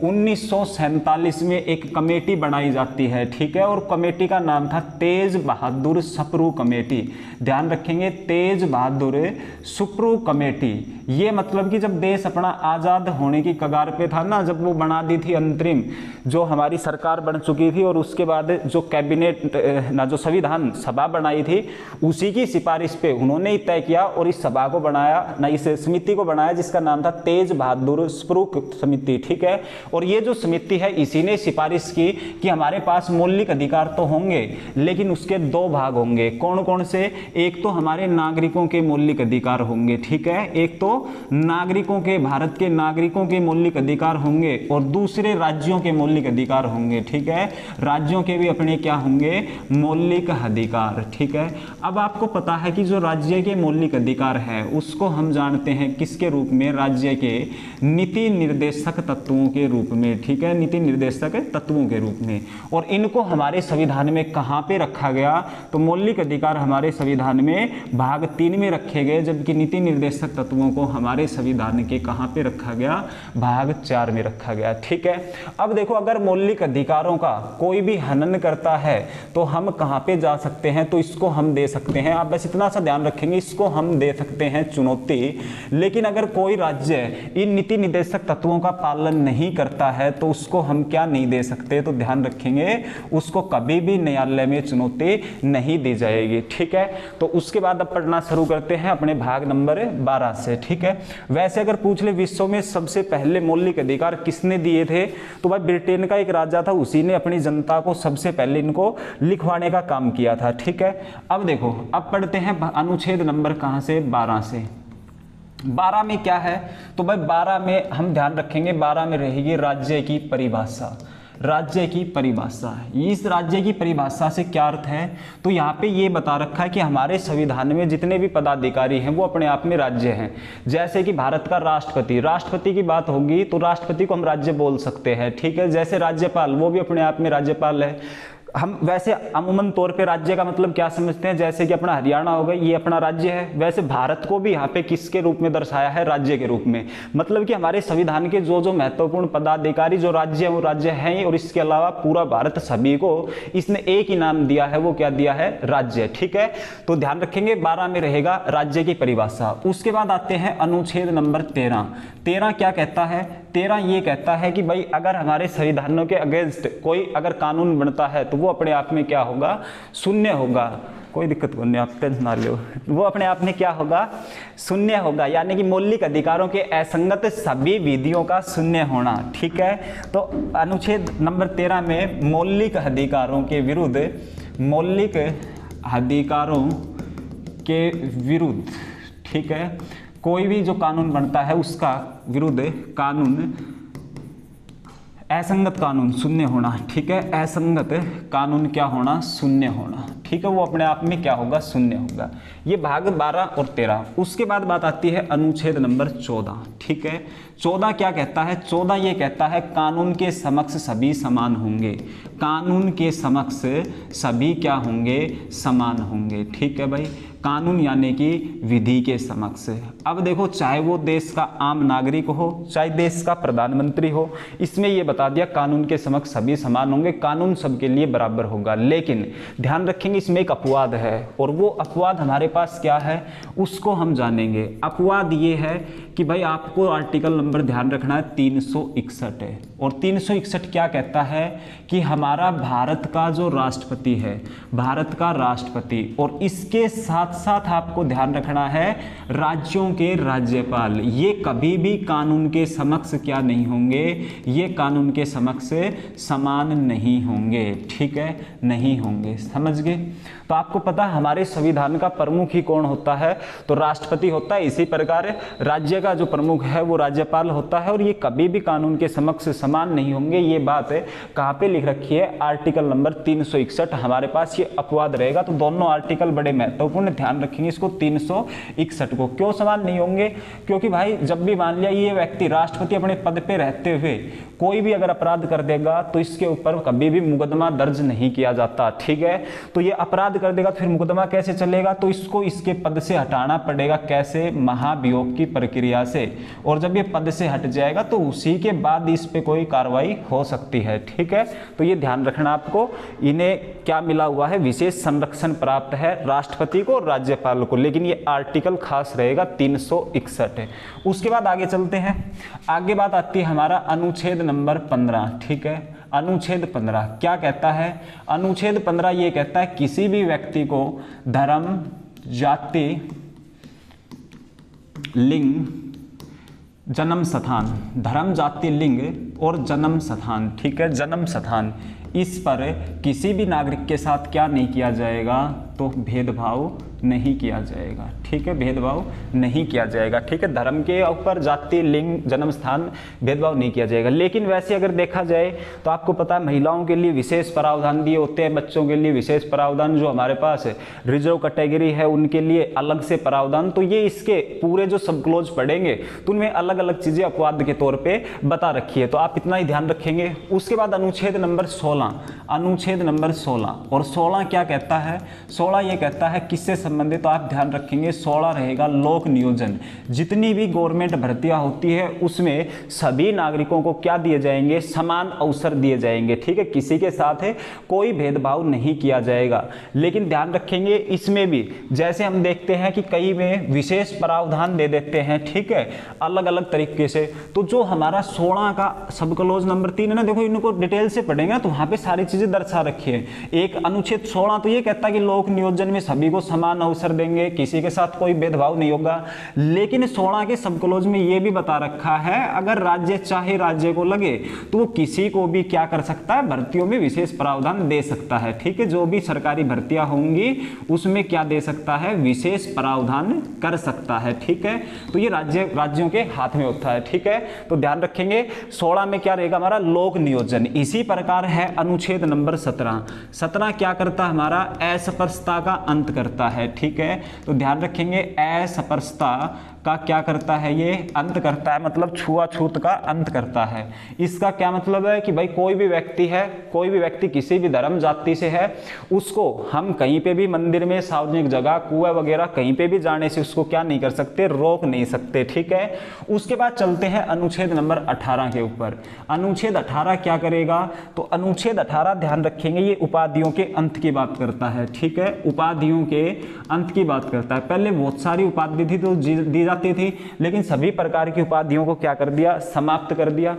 S1: 1947 में एक कमेटी बनाई जाती है। ठीक है, और कमेटी का नाम था तेज बहादुर सप्रू कमेटी। ध्यान रखेंगे, तेज बहादुर सप्रू कमेटी। ये मतलब कि जब देश अपना आज़ाद होने की कगार पे था ना, जब वो बना दी थी अंतरिम जो हमारी सरकार बन चुकी थी, और उसके बाद जो कैबिनेट ना जो संविधान सभा बनाई थी उसी की सिफारिश पे उन्होंने ही तय किया और इस सभा को बनाया ना, इस समिति को बनाया जिसका नाम था तेज बहादुर सप्रू समिति। ठीक है, और ये जो समिति है इसी ने सिफारिश की कि हमारे पास मौलिक अधिकार तो होंगे लेकिन उसके दो भाग होंगे। कौन कौन से, एक तो हमारे नागरिकों के मौलिक अधिकार होंगे, ठीक है, एक तो नागरिकों के, भारत के नागरिकों के मौलिक अधिकार होंगे और दूसरे राज्यों के मौलिक अधिकार होंगे। ठीक है, राज्यों के भी अपने क्या होंगे, मौलिक अधिकार। ठीक है, अब आपको पता है कि जो राज्य के मौलिक अधिकार है उसको हम जानते हैं किसके रूप में, राज्य के नीति निर्देशक तत्वों के रूप में। ठीक है, नीति निर्देशक तत्वों के रूप में। और इनको हमारे संविधान में कहाँ पे रखा गया, तो मौलिक अधिकार हमारे संविधान में भाग 3 में रखे गए, जबकि नीति निर्देशक तत्वों को हमारे संविधान के कहाँ पे रखा गया, भाग 4 में रखा गया। ठीक है, अब देखो अगर मौलिक अधिकारों का कोई भी हनन करता है तो हम कहाँ पे जा सकते हैं, तो इसको हम दे सकते हैं, आप बस इतना सा ध्यान रखेंगे, इसको हम दे सकते हैं चुनौती। लेकिन अगर कोई राज्य इन नीति निर्देशक तत्वों का पालन नहीं करता है तो उसको हम क्या नहीं दे सकते, तो ध्यान रखेंगे उसको कभी भी न्यायालय में चुनौती नहीं दी जाएगी। ठीक है, तो उसके बाद अब पढ़ना शुरू करते हैं अपने भाग नंबर 12 से। ठीक है, वैसे अगर पूछ ले विश्व में सबसे पहले मौलिक अधिकार किसने दिए थे, तो भाई ब्रिटेन का एक राजा था, उसी ने अपनी जनता को सबसे पहले इनको लिखवाने का काम किया था। ठीक है, अब देखो अब पढ़ते हैं अनुच्छेद नंबर कहाँ से, 12 से। 12 में क्या है, तो भाई 12 में हम ध्यान रखेंगे, 12 में रहेगी राज्य की परिभाषा। राज्य की परिभाषा, इस राज्य की परिभाषा से क्या अर्थ है, तो यहाँ पे ये बता रखा है कि हमारे संविधान में जितने भी पदाधिकारी हैं वो अपने आप में राज्य हैं। जैसे कि भारत का राष्ट्रपति, राष्ट्रपति की बात होगी तो राष्ट्रपति को हम राज्य बोल सकते हैं। ठीक है, जैसे राज्यपाल, वो भी अपने आप में राज्यपाल है। हम वैसे अमूमन तौर पे राज्य का मतलब क्या समझते हैं, जैसे कि अपना हरियाणा हो गया, ये अपना राज्य है। वैसे भारत को भी यहाँ पे किसके रूप में दर्शाया है, राज्य के रूप में। मतलब कि हमारे संविधान के जो जो महत्वपूर्ण पदाधिकारी जो राज्य है वो राज्य हैं, और इसके अलावा पूरा भारत सभी को इसने एक ही नाम दिया है, वो क्या दिया है, राज्य। ठीक है, तो ध्यान रखेंगे 12 में रहेगा राज्य की परिभाषा। उसके बाद आते हैं अनुच्छेद नंबर 13। 13 क्या कहता है, 13 ये कहता है कि भाई अगर हमारे संविधानों के अगेंस्ट कोई अगर कानून बनता है तो वो अपने आप में क्या होगा, शून्य होगा। कोई दिक्कत नहीं, आप टेंशन ना लो, वो अपने आप में क्या होगा, शून्य होगा। यानी कि मौलिक अधिकारों के असंगत सभी विधियों का शून्य होना। ठीक है, तो अनुच्छेद नंबर 13 में मौलिक अधिकारों के विरुद्ध, मौलिक अधिकारों के विरुद्ध, ठीक है, कोई भी जो कानून बनता है उसका विरुद्ध कानून, असंगत कानून शून्य होना। ठीक है, असंगत कानून क्या होना, शून्य होना। ठीक है, वो अपने आप में क्या होगा, शून्य होगा। ये भाग 12 और 13। उसके बाद बात आती है अनुच्छेद नंबर 14। ठीक है, 14 क्या कहता है, 14 ये कहता है कानून के समक्ष सभी समान होंगे। कानून के समक्ष सभी क्या होंगे, समान होंगे। ठीक है भाई, कानून यानी कि विधि के समक्ष। अब देखो चाहे वो देश का आम नागरिक हो, चाहे देश का प्रधानमंत्री हो, इसमें ये बता दिया कानून के समक्ष सभी समान होंगे, कानून सबके लिए बराबर होगा। लेकिन ध्यान रखेंगे इसमें एक अपवाद है, और वो अपवाद हमारे पास क्या है उसको हम जानेंगे। अपवाद ये है कि भाई आपको आर्टिकल नंबर ध्यान रखना है 361 है, और 361 क्या कहता है कि हमारा भारत का जो राष्ट्रपति है, भारत का राष्ट्रपति, और इसके साथ साथ आपको ध्यान रखना है राज्यों के राज्यपाल, ये कभी भी कानून के समक्ष क्या नहीं होंगे, ये कानून के समक्ष समान नहीं होंगे। ठीक है, नहीं होंगे, समझ गए। तो आपको पता है हमारे संविधान का प्रमुख ही कौन होता है, तो राष्ट्रपति होता है। इसी प्रकार राज्य का जो प्रमुख है वो राज्यपाल होता है, और ये कभी भी कानून के समक्ष समान नहीं होंगे। ये बात है कहाँ पे लिख रखी है, आर्टिकल नंबर 361 हमारे पास ये अपवाद रहेगा। तो दोनों आर्टिकल बड़े महत्वपूर्ण, ध्यान रखेंगे इसको 361 को। क्यों समान नहीं होंगे, क्योंकि भाई जब भी मान लिया ये व्यक्ति राष्ट्रपति अपने पद पे रहते हुए कोई भी अगर अपराध कर देगा तो इसके ऊपर कभी भी मुकदमा दर्ज नहीं किया जाता। ठीक है, तो ये अपराध कर देगा फिर मुकदमा कैसे चलेगा, तो इसको इसके पद से हटाना पड़ेगा। कैसे, महाभियोग की प्रक्रिया से। और जब ये पद से हट जाएगा तो उसी के बाद इस पे कोई कार्रवाई हो सकती है। ठीक है, तो ये ध्यान रखना आपको। इन्हें क्या मिला हुआ है, विशेष संरक्षण प्राप्त है राष्ट्रपति को और राज्यपाल को, लेकिन ये आर्टिकल खास रहेगा 361 है। उसके बाद आगे चलते हैं, आगे बात आती है हमारा अनुच्छेद नंबर 15। ठीक है, अनुच्छेद 15 क्या कहता है, अनुच्छेद 15 ये कहता है किसी भी व्यक्ति को धर्म, जाति, लिंग, जन्म स्थान, धर्म, जाति, लिंग और जन्म स्थान, ठीक है, जन्म स्थान, इस पर किसी भी नागरिक के साथ क्या नहीं किया जाएगा, तो भेदभाव नहीं किया जाएगा, ठीक है, भेदभाव नहीं किया जाएगा, ठीक है, धर्म के ऊपर, जाति, लिंग, जन्म स्थान भेदभाव नहीं किया जाएगा। लेकिन वैसे अगर देखा जाए तो आपको पता है महिलाओं के लिए विशेष प्रावधान दिए होते हैं, बच्चों के लिए विशेष प्रावधान, जो हमारे पास रिजर्व कैटेगरी है उनके लिए अलग से प्रावधान। तो ये इसके पूरे जो सब क्लोज पढ़ेंगे तो उनमें अलग अलग चीजें अपवाद के तौर पे बता रखी है, तो आप इतना ही ध्यान रखेंगे। उसके बाद अनुच्छेद नंबर 16, अनुच्छेद नंबर 16, और 16 क्या कहता है, 16 ये कहता है किससे संबंधित, तो आप ध्यान रखेंगे 16 रहेगा लोक नियोजन। जितनी भी गवर्नमेंट भर्तियां होती है उसमें सभी नागरिकों को क्या दिए जाएंगे, समान अवसर दिए जाएंगे, ठीक है, किसी के साथ है कोई भेदभाव नहीं किया जाएगा। लेकिन ध्यान रखेंगे इसमें भी जैसे हम देखते हैं कि कई में विशेष प्रावधान दे देते हैं, ठीक है, अलग अलग तरीके से। तो जो हमारा 16 का सब क्लोज नंबर 3 है ना, देखो इनको डिटेल से पढ़ेंगे ना तो वहां पे सारी चीजें दर्शा रखी है। एक अनुच्छेद 16 तो ये कहता है कि लोक नियोजन में सभी को समान अवसर देंगे, किसी के साथ कोई भेदभाव नहीं होगा। लेकिन 16 के सब क्लोज में ये भी बता रखा है अगर राज्य चाहे, राज्य को लगे तो वो किसी को भी क्या कर सकता है, भर्तियों में विशेष प्रावधान दे सकता है, ठीक है, जो भी सरकारी भर्तियां होंगी उसमें क्या दे सकता है, विशेष प्रावधान कर सकता है, ठीक है। तो ये राज्यों के हाथ में होता है, ठीक है। तो ध्यान रखेंगे 16 में क्या रहेगा हमारा, लोक नियोजन। इसी प्रकार है अनुच्छेद नंबर 17, 17 क्या करता है हमारा, असमरसता का अंत करता है, ठीक है। तो ध्यान रखेंगे असमरसता का क्या करता है, ये अंत करता है, मतलब छुआछूत का अंत करता है। इसका क्या मतलब है कि भाई कोई भी व्यक्ति है, कोई भी व्यक्ति किसी भी धर्म जाति से है, उसको हम कहीं पे भी मंदिर में, सार्वजनिक जगह, कुआं वगैरह कहीं पे भी जाने से उसको क्या नहीं कर सकते, रोक नहीं सकते, ठीक है। उसके बाद चलते हैं अनुच्छेद नंबर 18 के ऊपर। अनुच्छेद 18 क्या करेगा, तो अनुच्छेद 18 ध्यान रखेंगे ये उपाधियों के अंत की बात करता है, ठीक है, उपाधियों के अंत की बात करता है। पहले बहुत सारी उपाधि थी तो दी जाती थी, लेकिन सभी प्रकार की उपाधियों को क्या कर दिया, समाप्त कर दिया।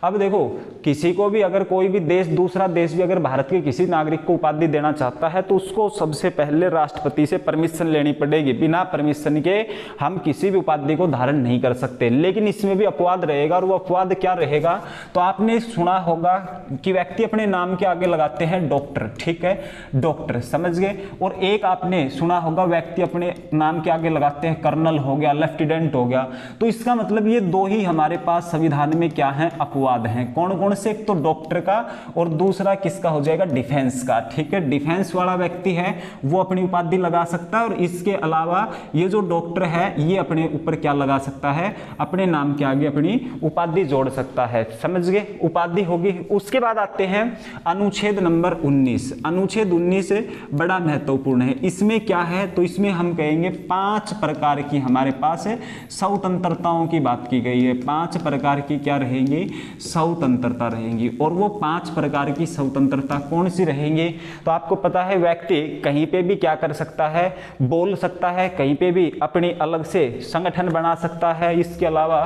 S1: अब देखो किसी को भी अगर कोई भी देश, दूसरा देश भी अगर भारत के किसी नागरिक को उपाधि देना चाहता है तो उसको सबसे पहले राष्ट्रपति से परमिशन लेनी पड़ेगी। बिना परमिशन के हम किसी भी उपाधि को धारण नहीं कर सकते। लेकिन इसमें भी अपवाद रहेगा, और वो अपवाद क्या रहेगा, तो आपने सुना होगा कि व्यक्ति अपने नाम के आगे लगाते हैं डॉक्टर, ठीक है, डॉक्टर, समझ गए। और एक आपने सुना होगा व्यक्ति अपने नाम के आगे लगाते हैं कर्नल हो गया, लेफ्टिनेंट हो गया। तो इसका मतलब ये दो ही हमारे पास संविधान में क्या है, अपवाद हैं। कौन कौन से, एक तो डॉक्टर का और दूसरा किसका हो जाएगा, डिफेंस का, ठीक है। डिफेंस वाला व्यक्ति है वो अपनी उपाधि लगा सकता है, और इसके अलावा ये जो डॉक्टर है ये अपने ऊपर क्या लगा सकता है, अपने नाम के आगे अपनी उपाधि जोड़ सकता है, समझ गए, उपाधि होगी। उसके बाद आते हैं अनुच्छेद नंबर 19। अनुच्छेद 19 बड़ा महत्वपूर्ण है। इसमें क्या है, तो इसमें हम कहेंगे 5 प्रकार की हमारे पास स्वतंत्रताओं की बात की गई है। 5 प्रकार की क्या रहेंगी, स्वतंत्रता रहेंगी। और वो 5 प्रकार की स्वतंत्रता कौन सी रहेंगी, तो आपको पता है व्यक्ति कहीं पे भी क्या कर सकता है, बोल सकता है, कहीं पे भी अपनी अलग से संगठन बना सकता है। इसके अलावा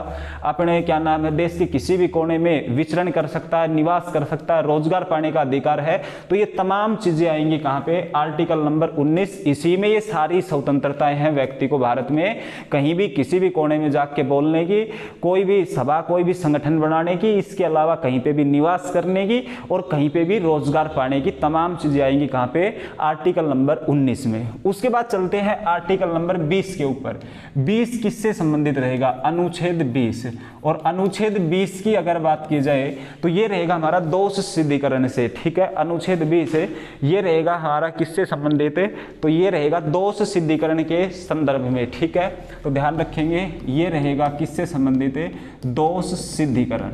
S1: अपने क्या नाम है, देश के किसी भी कोने में विचरण कर सकता है, निवास कर सकता है, रोजगार पाने का अधिकार है। तो ये तमाम चीजें आएंगी कहां पे, आर्टिकल नंबर 19। इसी में ये सारी स्वतंत्रताएं हैं व्यक्ति को भारत में कहीं भी किसी भी कोने में जाके बोलने की, कोई भी सभा, कोई भी संगठन बनाने की, इसके अलावा कहीं पे भी निवास करने की और कहीं पे भी रोजगार पाने की, तमाम चीजें आएंगी कहां पे, आर्टिकल नंबर 19 में। उसके बाद चलते हैं आर्टिकल नंबर 20 के ऊपर। 20 किससे संबंधित रहेगा, अनुच्छेद 20। और अनुच्छेद 20 की अगर बात की जाए तो ये रहेगा हमारा दोष सिद्धिकरण से, ठीक है। अनुच्छेद 20 ये रहेगा हमारा किससे संबंधित है, तो ये रहेगा दोष सिद्धिकरण के संदर्भ में, ठीक है। तो ध्यान रखेंगे ये रहेगा किससे संबंधित है, दोष सिद्धिकरण,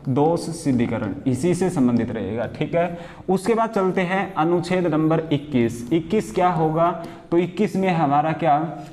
S1: दोष सिद्धिकरण इसी से संबंधित रहेगा, ठीक है। उसके बाद चलते हैं अनुच्छेद नंबर 21। 21 क्या होगा, तो 21 में हमारा क्या,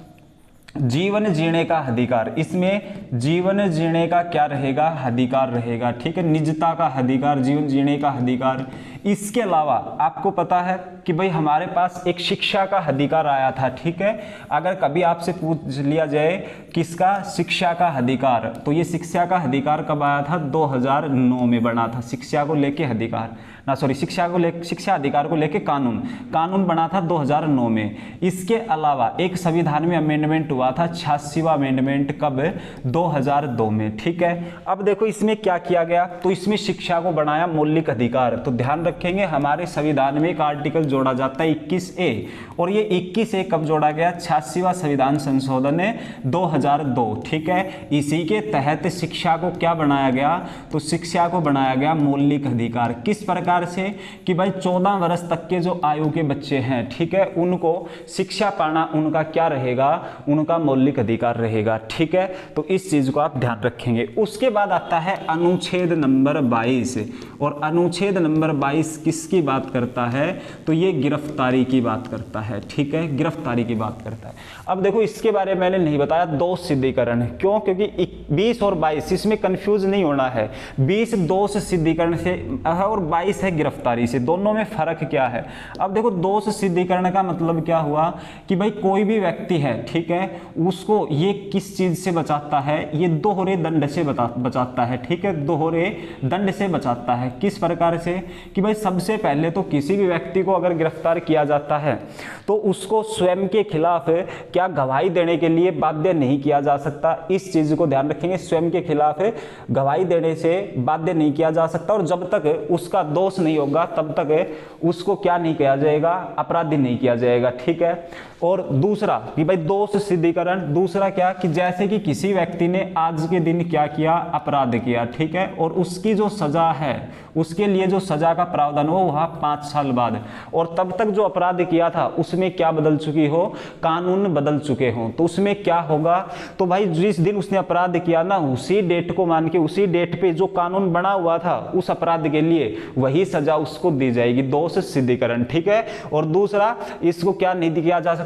S1: जीवन जीने का अधिकार। इसमें जीवन जीने का क्या रहेगा, अधिकार रहेगा, ठीक है, निजता का अधिकार, जीवन जीने का अधिकार। इसके अलावा आपको पता है कि भाई हमारे पास एक शिक्षा का अधिकार आया था, ठीक है। अगर कभी आपसे पूछ लिया जाए किसका, शिक्षा का अधिकार, तो ये शिक्षा का अधिकार कब आया था, 2009 में बना था। शिक्षा को लेके अधिकार ना, सॉरी, शिक्षा अधिकार को लेके कानून बना था 2009 में। इसके अलावा एक संविधान में अमेंडमेंट हुआ था, 86वां अमेंडमेंट, कब, 2002 में, ठीक है। अब देखो इसमें क्या किया गया, तो इसमें शिक्षा को बनाया मौलिक अधिकार। तो ध्यान रखेंगे हमारे संविधान में एक आर्टिकल जोड़ा जाता है 21A, और ये 21A कब जोड़ा गया? 86वां संविधान संशोधन 2002, ठीक है। इसी के तहत शिक्षा को क्या बनाया गया? तो शिक्षा को बनाया गया मौलिक अधिकार। किस प्रकार से कि भाई 14 वर्ष तक के जो आयु के बच्चे हैं, ठीक है, उनको शिक्षा पाना उनका क्या रहेगा? उनका मौलिक अधिकार रहेगा, ठीक है। तो इस चीज को आप ध्यान रखेंगे। उसके बाद आता है अनुच्छेद नंबर 22, और अनुच्छेद नंबर 22 किसकी बात करता है? तो ये गिरफ्तारी की बात करता है, ठीक है, गिरफ्तारी की बात करता है। अब देखो इसके बारे में मैंने नहीं बताया दोष सिद्धिकरण, क्यों? क्योंकि 20 और 22 इसमें कंफ्यूज नहीं होना है। 20 दोष सिद्धिकरण से और 22 है गिरफ्तारी से, दोनों में फर्क क्या है? अब देखो दोष सिद्धिकरण का मतलब क्या हुआ कि भाई कोई भी व्यक्ति है, ठीक है, उसको ये किस चीज से बचाता है? ये दोहरे दंड से बचाता है, ठीक है, दोहरे दंड से बचाता है। किस प्रकार से कि भाई सबसे पहले तो किसी भी व्यक्ति को अगर गिरफ्तार किया जाता है तो उसको स्वयं के खिलाफ क्या गवाही देने के लिए बाध्य नहीं किया जा सकता। इस चीज को ध्यान रखेंगे, स्वयं के खिलाफ गवाही देने से बाध्य नहीं किया जा सकता, और जब तक उसका दोष नहीं होगा तब तक उसको क्या नहीं किया जाएगा? अपराधी नहीं किया जाएगा, ठीक है। और दूसरा कि भाई दोष सिद्धिकरण, दूसरा क्या कि जैसे कि किसी व्यक्ति ने आज के दिन क्या किया? अपराध किया, ठीक है, और उसकी जो सजा है, उसके लिए जो सजा का प्रावधान हो वह 5 साल बाद, और तब तक जो अपराध किया था उसमें क्या बदल चुकी हो? कानून बदल चुके हो। तो उसमें क्या होगा? तो भाई जिस दिन उसने अपराध किया ना, उसी डेट को मान के, उसी डेट पे जो कानून बना हुआ था उस अपराध के लिए, वही सजा उसको दी जाएगी, दोष सिद्धिकरण, ठीक है। और दूसरा, इसको क्या नहीं किया जा सकता?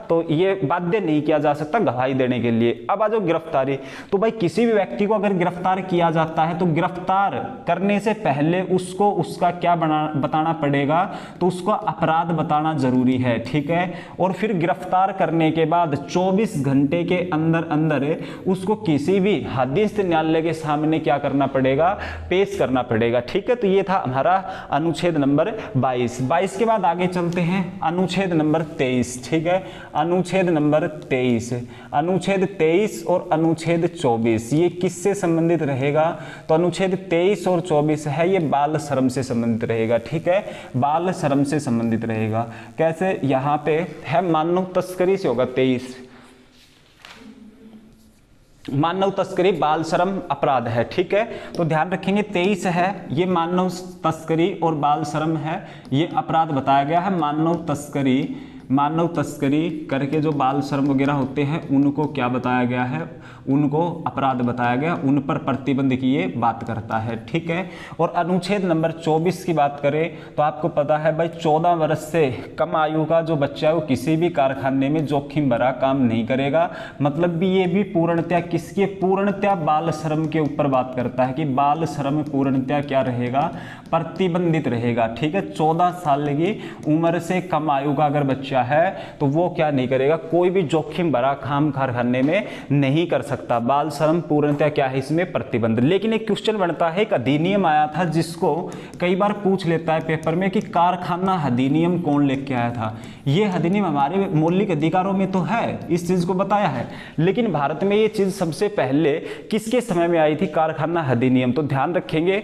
S1: तो ये बाध्य नहीं किया जा सकता गवाही देने के लिए। अब आ जाओ गिरफ्तारी। तो भाई किसी भी व्यक्ति को अगर गिरफ्तार किया जाता है तो गिरफ्तार करने से पहले उसको उसका क्या बताना पड़ेगा? तो उसको अपराध बताना जरूरी है, ठीक है। और फिर गिरफ्तार करने के बाद 24 घंटे के अंदर अंदर उसको किसी भी हादीस न्यायालय के सामने क्या करना पड़ेगा? पेश करना पड़ेगा, ठीक है। तो ये था हमारा अनुच्छेद नंबर 22 के बाद आगे चलते हैं अनुच्छेद नंबर 23, ठीक है। अनुच्छेद नंबर 23, अनुच्छेद 23 और अनुच्छेद 24 ये किससे संबंधित रहेगा? तो अनुच्छेद 23 और 24 है ये बाल श्रम से संबंधित रहेगा, ठीक है, बाल श्रम से संबंधित रहेगा। कैसे? यहाँ पे है मानव तस्करी से होगा 23, मानव तस्करी बाल श्रम अपराध है, ठीक है। तो ध्यान रखेंगे 23 है ये मानव तस्करी और बाल श्रम है, ये अपराध बताया गया है। मानव तस्करी करके जो बाल श्रम वगैरह होते हैं उनको क्या बताया गया है? उनको अपराध बताया गया, उन पर प्रतिबंध की ये बात करता है, ठीक है। और अनुच्छेद नंबर 24 की बात करें तो आपको पता है भाई 14 वर्ष से कम आयु का जो बच्चा है वो किसी भी कारखाने में जोखिम भरा काम नहीं करेगा। मतलब भी ये भी पूर्णतया किसके? पूर्णतया बाल श्रम के ऊपर बात करता है कि बाल श्रम पूर्णतया क्या रहेगा? प्रतिबंधित रहेगा, ठीक है। 14 साल की उम्र से कम आयु का अगर बच्चा है तो वो क्या नहीं करेगा? कोई भी जोखिम भरा काम कारखाने में नहीं कर सकता। बाल श्रम पूर्णतया क्या है? इसमें प्रतिबंध। लेकिन एक क्वेश्चन बनता है, एक अधिनियम आया था जिसको कई बार पूछ लेता है पेपर में कि कारखाना अधिनियम कौन लेके आया था? ये अधिनियम हमारे मौलिक अधिकारों में तो है, इस चीज को बताया है, लेकिन भारत में ये चीज सबसे पहले किसके समय में आई थी? कारखाना अधिनियम। तो ध्यान रखेंगे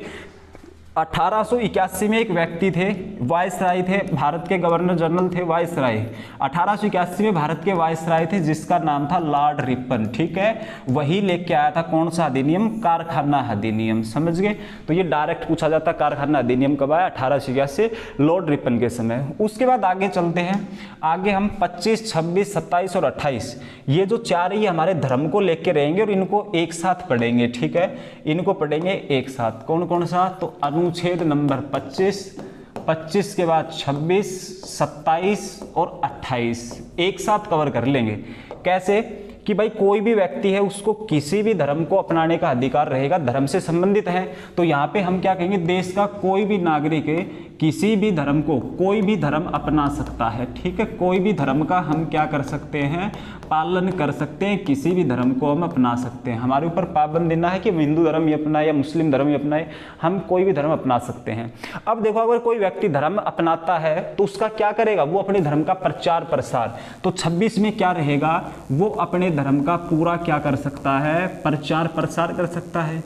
S1: 1881 में एक व्यक्ति थे, वायसराय थे, भारत के गवर्नर जनरल थे वायसराय। 1881 में भारत के वायसराय थे जिसका नाम था लॉर्ड रिपन, ठीक है। वही लेके आया था कौन सा अधिनियम? कारखाना अधिनियम, समझ गए। तो ये डायरेक्ट पूछा जाता है कारखाना अधिनियम कब आया? 1881 लॉर्ड रिपन के समय। उसके बाद आगे चलते हैं, आगे हम 25, 26, 27 और 28 ये जो चार ही हमारे धर्म को लेके रहेंगे और इनको एक साथ पढ़ेंगे, ठीक है। इनको पढ़ेंगे एक साथ। कौन कौन सा? तो अनुच्छेद नंबर 25 के बाद 26, 27 और 28 एक साथ कवर कर लेंगे। कैसे? कि भाई कोई भी व्यक्ति है उसको किसी भी धर्म को अपनाने का अधिकार रहेगा, धर्म से संबंधित है। तो यहाँ पे हम क्या कहेंगे? देश का कोई भी नागरिक किसी भी धर्म को, कोई भी धर्म अपना सकता है, ठीक है। कोई भी धर्म का हम क्या कर सकते हैं? पालन कर सकते हैं, किसी भी धर्म को हम अपना सकते हैं। हमारे ऊपर पाबंद ना है कि हिंदू धर्म ही अपनाए या मुस्लिम धर्म ही अपनाए, हम कोई भी धर्म अपना सकते हैं। अब देखो अगर कोई व्यक्ति धर्म अपनाता है तो उसका क्या करेगा? वो अपने धर्म का प्रचार प्रसार। तो 26 में क्या रहेगा? वो अपने धर्म का पूरा क्या कर सकता है? प्रचार प्रसार कर सकता है।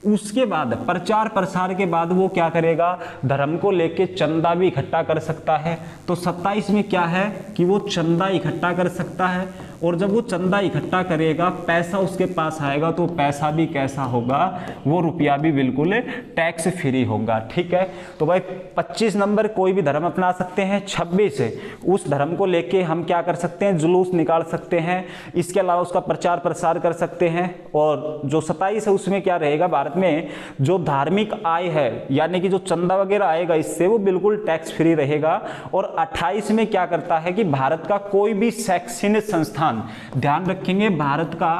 S1: उसके बाद प्रचार प्रसार के बाद वो क्या करेगा, धर्म को लेके चंदा भी इकट्ठा कर सकता है। तो 27 में क्या है कि वो चंदा इकट्ठा कर सकता है, और जब वो चंदा इकट्ठा करेगा, पैसा उसके पास आएगा, तो पैसा भी कैसा होगा, वो रुपया भी बिल्कुल टैक्स फ्री होगा। ठीक है, तो भाई 25 नंबर कोई भी धर्म अपना सकते हैं। 26 उस धर्म को लेके हम क्या कर सकते हैं, जुलूस निकाल सकते हैं, इसके अलावा उसका प्रचार प्रसार कर सकते हैं। और जो 27 है उसमें क्या रहेगा, भारत में जो धार्मिक आय है यानी कि जो चंदा वगैरह आएगा इससे, वो बिल्कुल टैक्स फ्री रहेगा। और 28 में क्या करता है कि भारत का कोई भी शैक्षणिक संस्थान, ध्यान रखेंगे, भारत का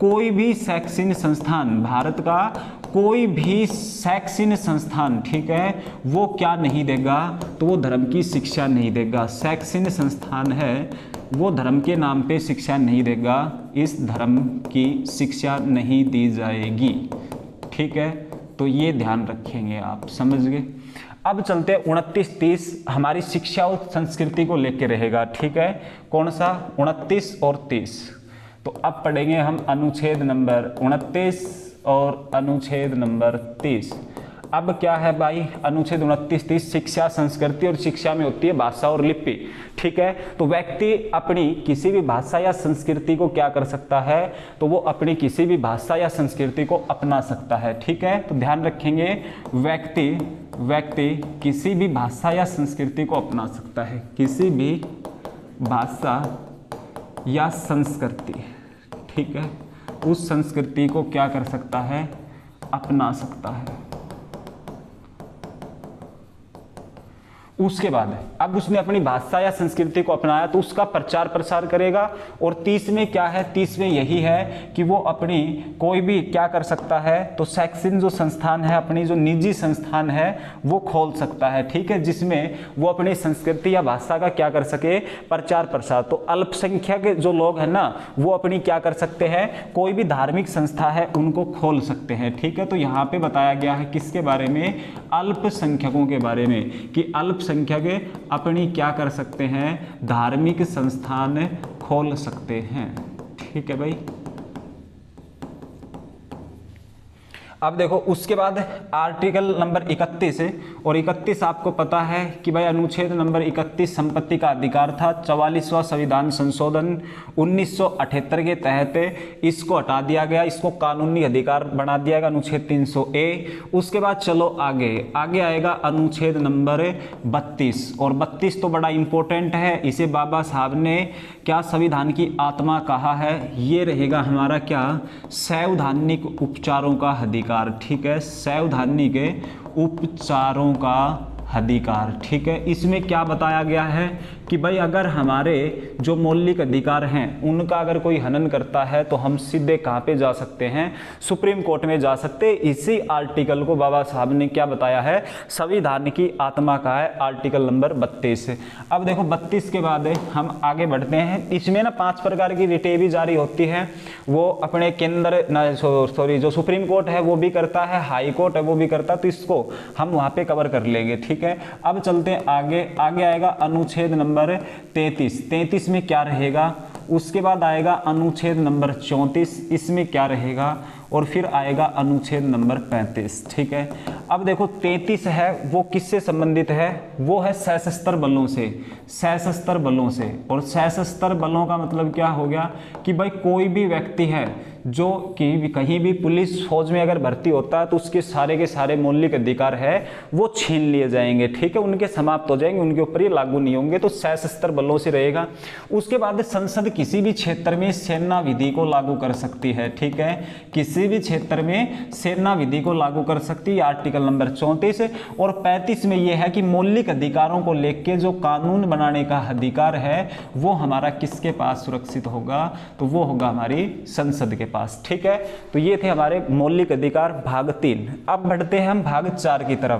S1: कोई भी शैक्षणिक संस्थान, भारत का कोई भी शैक्षणिक संस्थान, ठीक है, वो क्या नहीं देगा, तो वो धर्म की शिक्षा नहीं देगा। शैक्षणिक संस्थान है वो धर्म के नाम पे शिक्षा नहीं देगा, इस धर्म की शिक्षा नहीं दी जाएगी। ठीक है, तो ये ध्यान रखेंगे आप, समझ गए। अब चलते हैं 29-30, हमारी शिक्षा और संस्कृति को लेके रहेगा। ठीक है, कौन सा, 29 और 30। तो अब पढ़ेंगे हम अनुच्छेद नंबर 29 और अनुच्छेद नंबर 30। अब क्या है भाई, अनुच्छेद 29-30 शिक्षा, संस्कृति, और शिक्षा में होती है भाषा और लिपि। ठीक है, तो व्यक्ति अपनी किसी भी भाषा या संस्कृति को क्या कर सकता है, तो वो अपनी किसी भी भाषा या संस्कृति को अपना सकता है। ठीक है, तो ध्यान रखेंगे, व्यक्ति किसी भी भाषा या संस्कृति को अपना सकता है, किसी भी भाषा या संस्कृति। ठीक है, उस संस्कृति को क्या कर सकता है, अपना सकता है। उसके बाद अब उसने अपनी भाषा या संस्कृति को अपनाया तो उसका प्रचार प्रसार करेगा। और 30 में क्या है, 30 में यही है कि वो अपनी कोई भी क्या कर सकता है, तो शैक्षणिक जो संस्थान है, अपनी जो निजी संस्थान है वो खोल सकता है। ठीक है, जिसमें वो अपनी संस्कृति या भाषा का क्या कर सके, प्रचार प्रसार। तो अल्पसंख्यक जो लोग हैं ना, वो अपनी क्या कर सकते हैं, कोई भी धार्मिक संस्था है उनको खोल सकते हैं। ठीक है, तो यहाँ पे बताया गया है किसके बारे में, अल्पसंख्यकों के बारे में, कि अल्पसंख्यक अपनी क्या कर सकते हैं, धार्मिक संस्थान खोल सकते हैं। ठीक है भाई, अब देखो उसके बाद आर्टिकल नंबर 31 है, और 31 आपको पता है कि भाई अनुच्छेद नंबर 31 संपत्ति का अधिकार था। 44वां संविधान संशोधन 1978 के तहत इसको हटा दिया गया, इसको कानूनी अधिकार बना दिया गया, अनुच्छेद 300A। उसके बाद चलो आगे आएगा अनुच्छेद नंबर 32, और 32 तो बड़ा इंपॉर्टेंट है, इसे बाबा साहब ने क्या संविधान की आत्मा कहा है, ये रहेगा हमारा क्या, संवैधानिक उपचारों का अधिकार। ठीक है, संवैधानिक उपचारों का अधिकार। ठीक है, इसमें क्या बताया गया है कि भाई अगर हमारे जो मौलिक अधिकार हैं उनका अगर कोई हनन करता है तो हम सीधे कहाँ पे जा सकते हैं, सुप्रीम कोर्ट में जा सकते हैं। इसी आर्टिकल को बाबा साहब ने क्या बताया है, संविधान की आत्मा का है, आर्टिकल नंबर 32। अब देखो 32 के बाद हम आगे बढ़ते हैं। इसमें ना 5 प्रकार की रिटें भी जारी होती है, वो अपने केंद्र जो सुप्रीम कोर्ट है वो भी करता है, हाई कोर्ट है वो भी करता है, तो इसको हम वहाँ पे कवर कर लेंगे। ठीक है, अब चलते हैं आगे आएगा अनुच्छेद नंबर 33 में क्या रहेगा, उसके बाद आएगा अनुच्छेद नंबर 34, इसमें क्या रहेगा, और फिर आएगा अनुच्छेद नंबर 35। ठीक है, अब देखो 33 है वो किससे संबंधित है, वो है सशस्त्र बलों से, सशस्त्र बलों से। और सशस्त्र बलों का मतलब क्या हो गया कि भाई कोई भी व्यक्ति है जो कि कहीं भी पुलिस फौज में अगर भर्ती होता है तो उसके सारे के सारे मौलिक अधिकार है वो छीन लिए जाएंगे। ठीक है, उनके समाप्त हो जाएंगे, उनके ऊपर ये लागू नहीं होंगे, तो सशस्त्र बलों से रहेगा। उसके बाद संसद किसी भी क्षेत्र में सेना विधि को लागू कर सकती है। ठीक है, किसी भी क्षेत्र में सेना विधि को लागू कर सकती है, आर्टिकल नंबर 34। और 35 में यह है कि मौलिक अधिकारों को लेकर जो कानून बनाने का अधिकार है वो हमारा किसके पास सुरक्षित होगा, तो वो होगा हमारी संसद के पास। ठीक है, तो ये थे हमारे मौलिक अधिकार भाग 3। अब बढ़ते हैं हम भाग 4 की तरफ।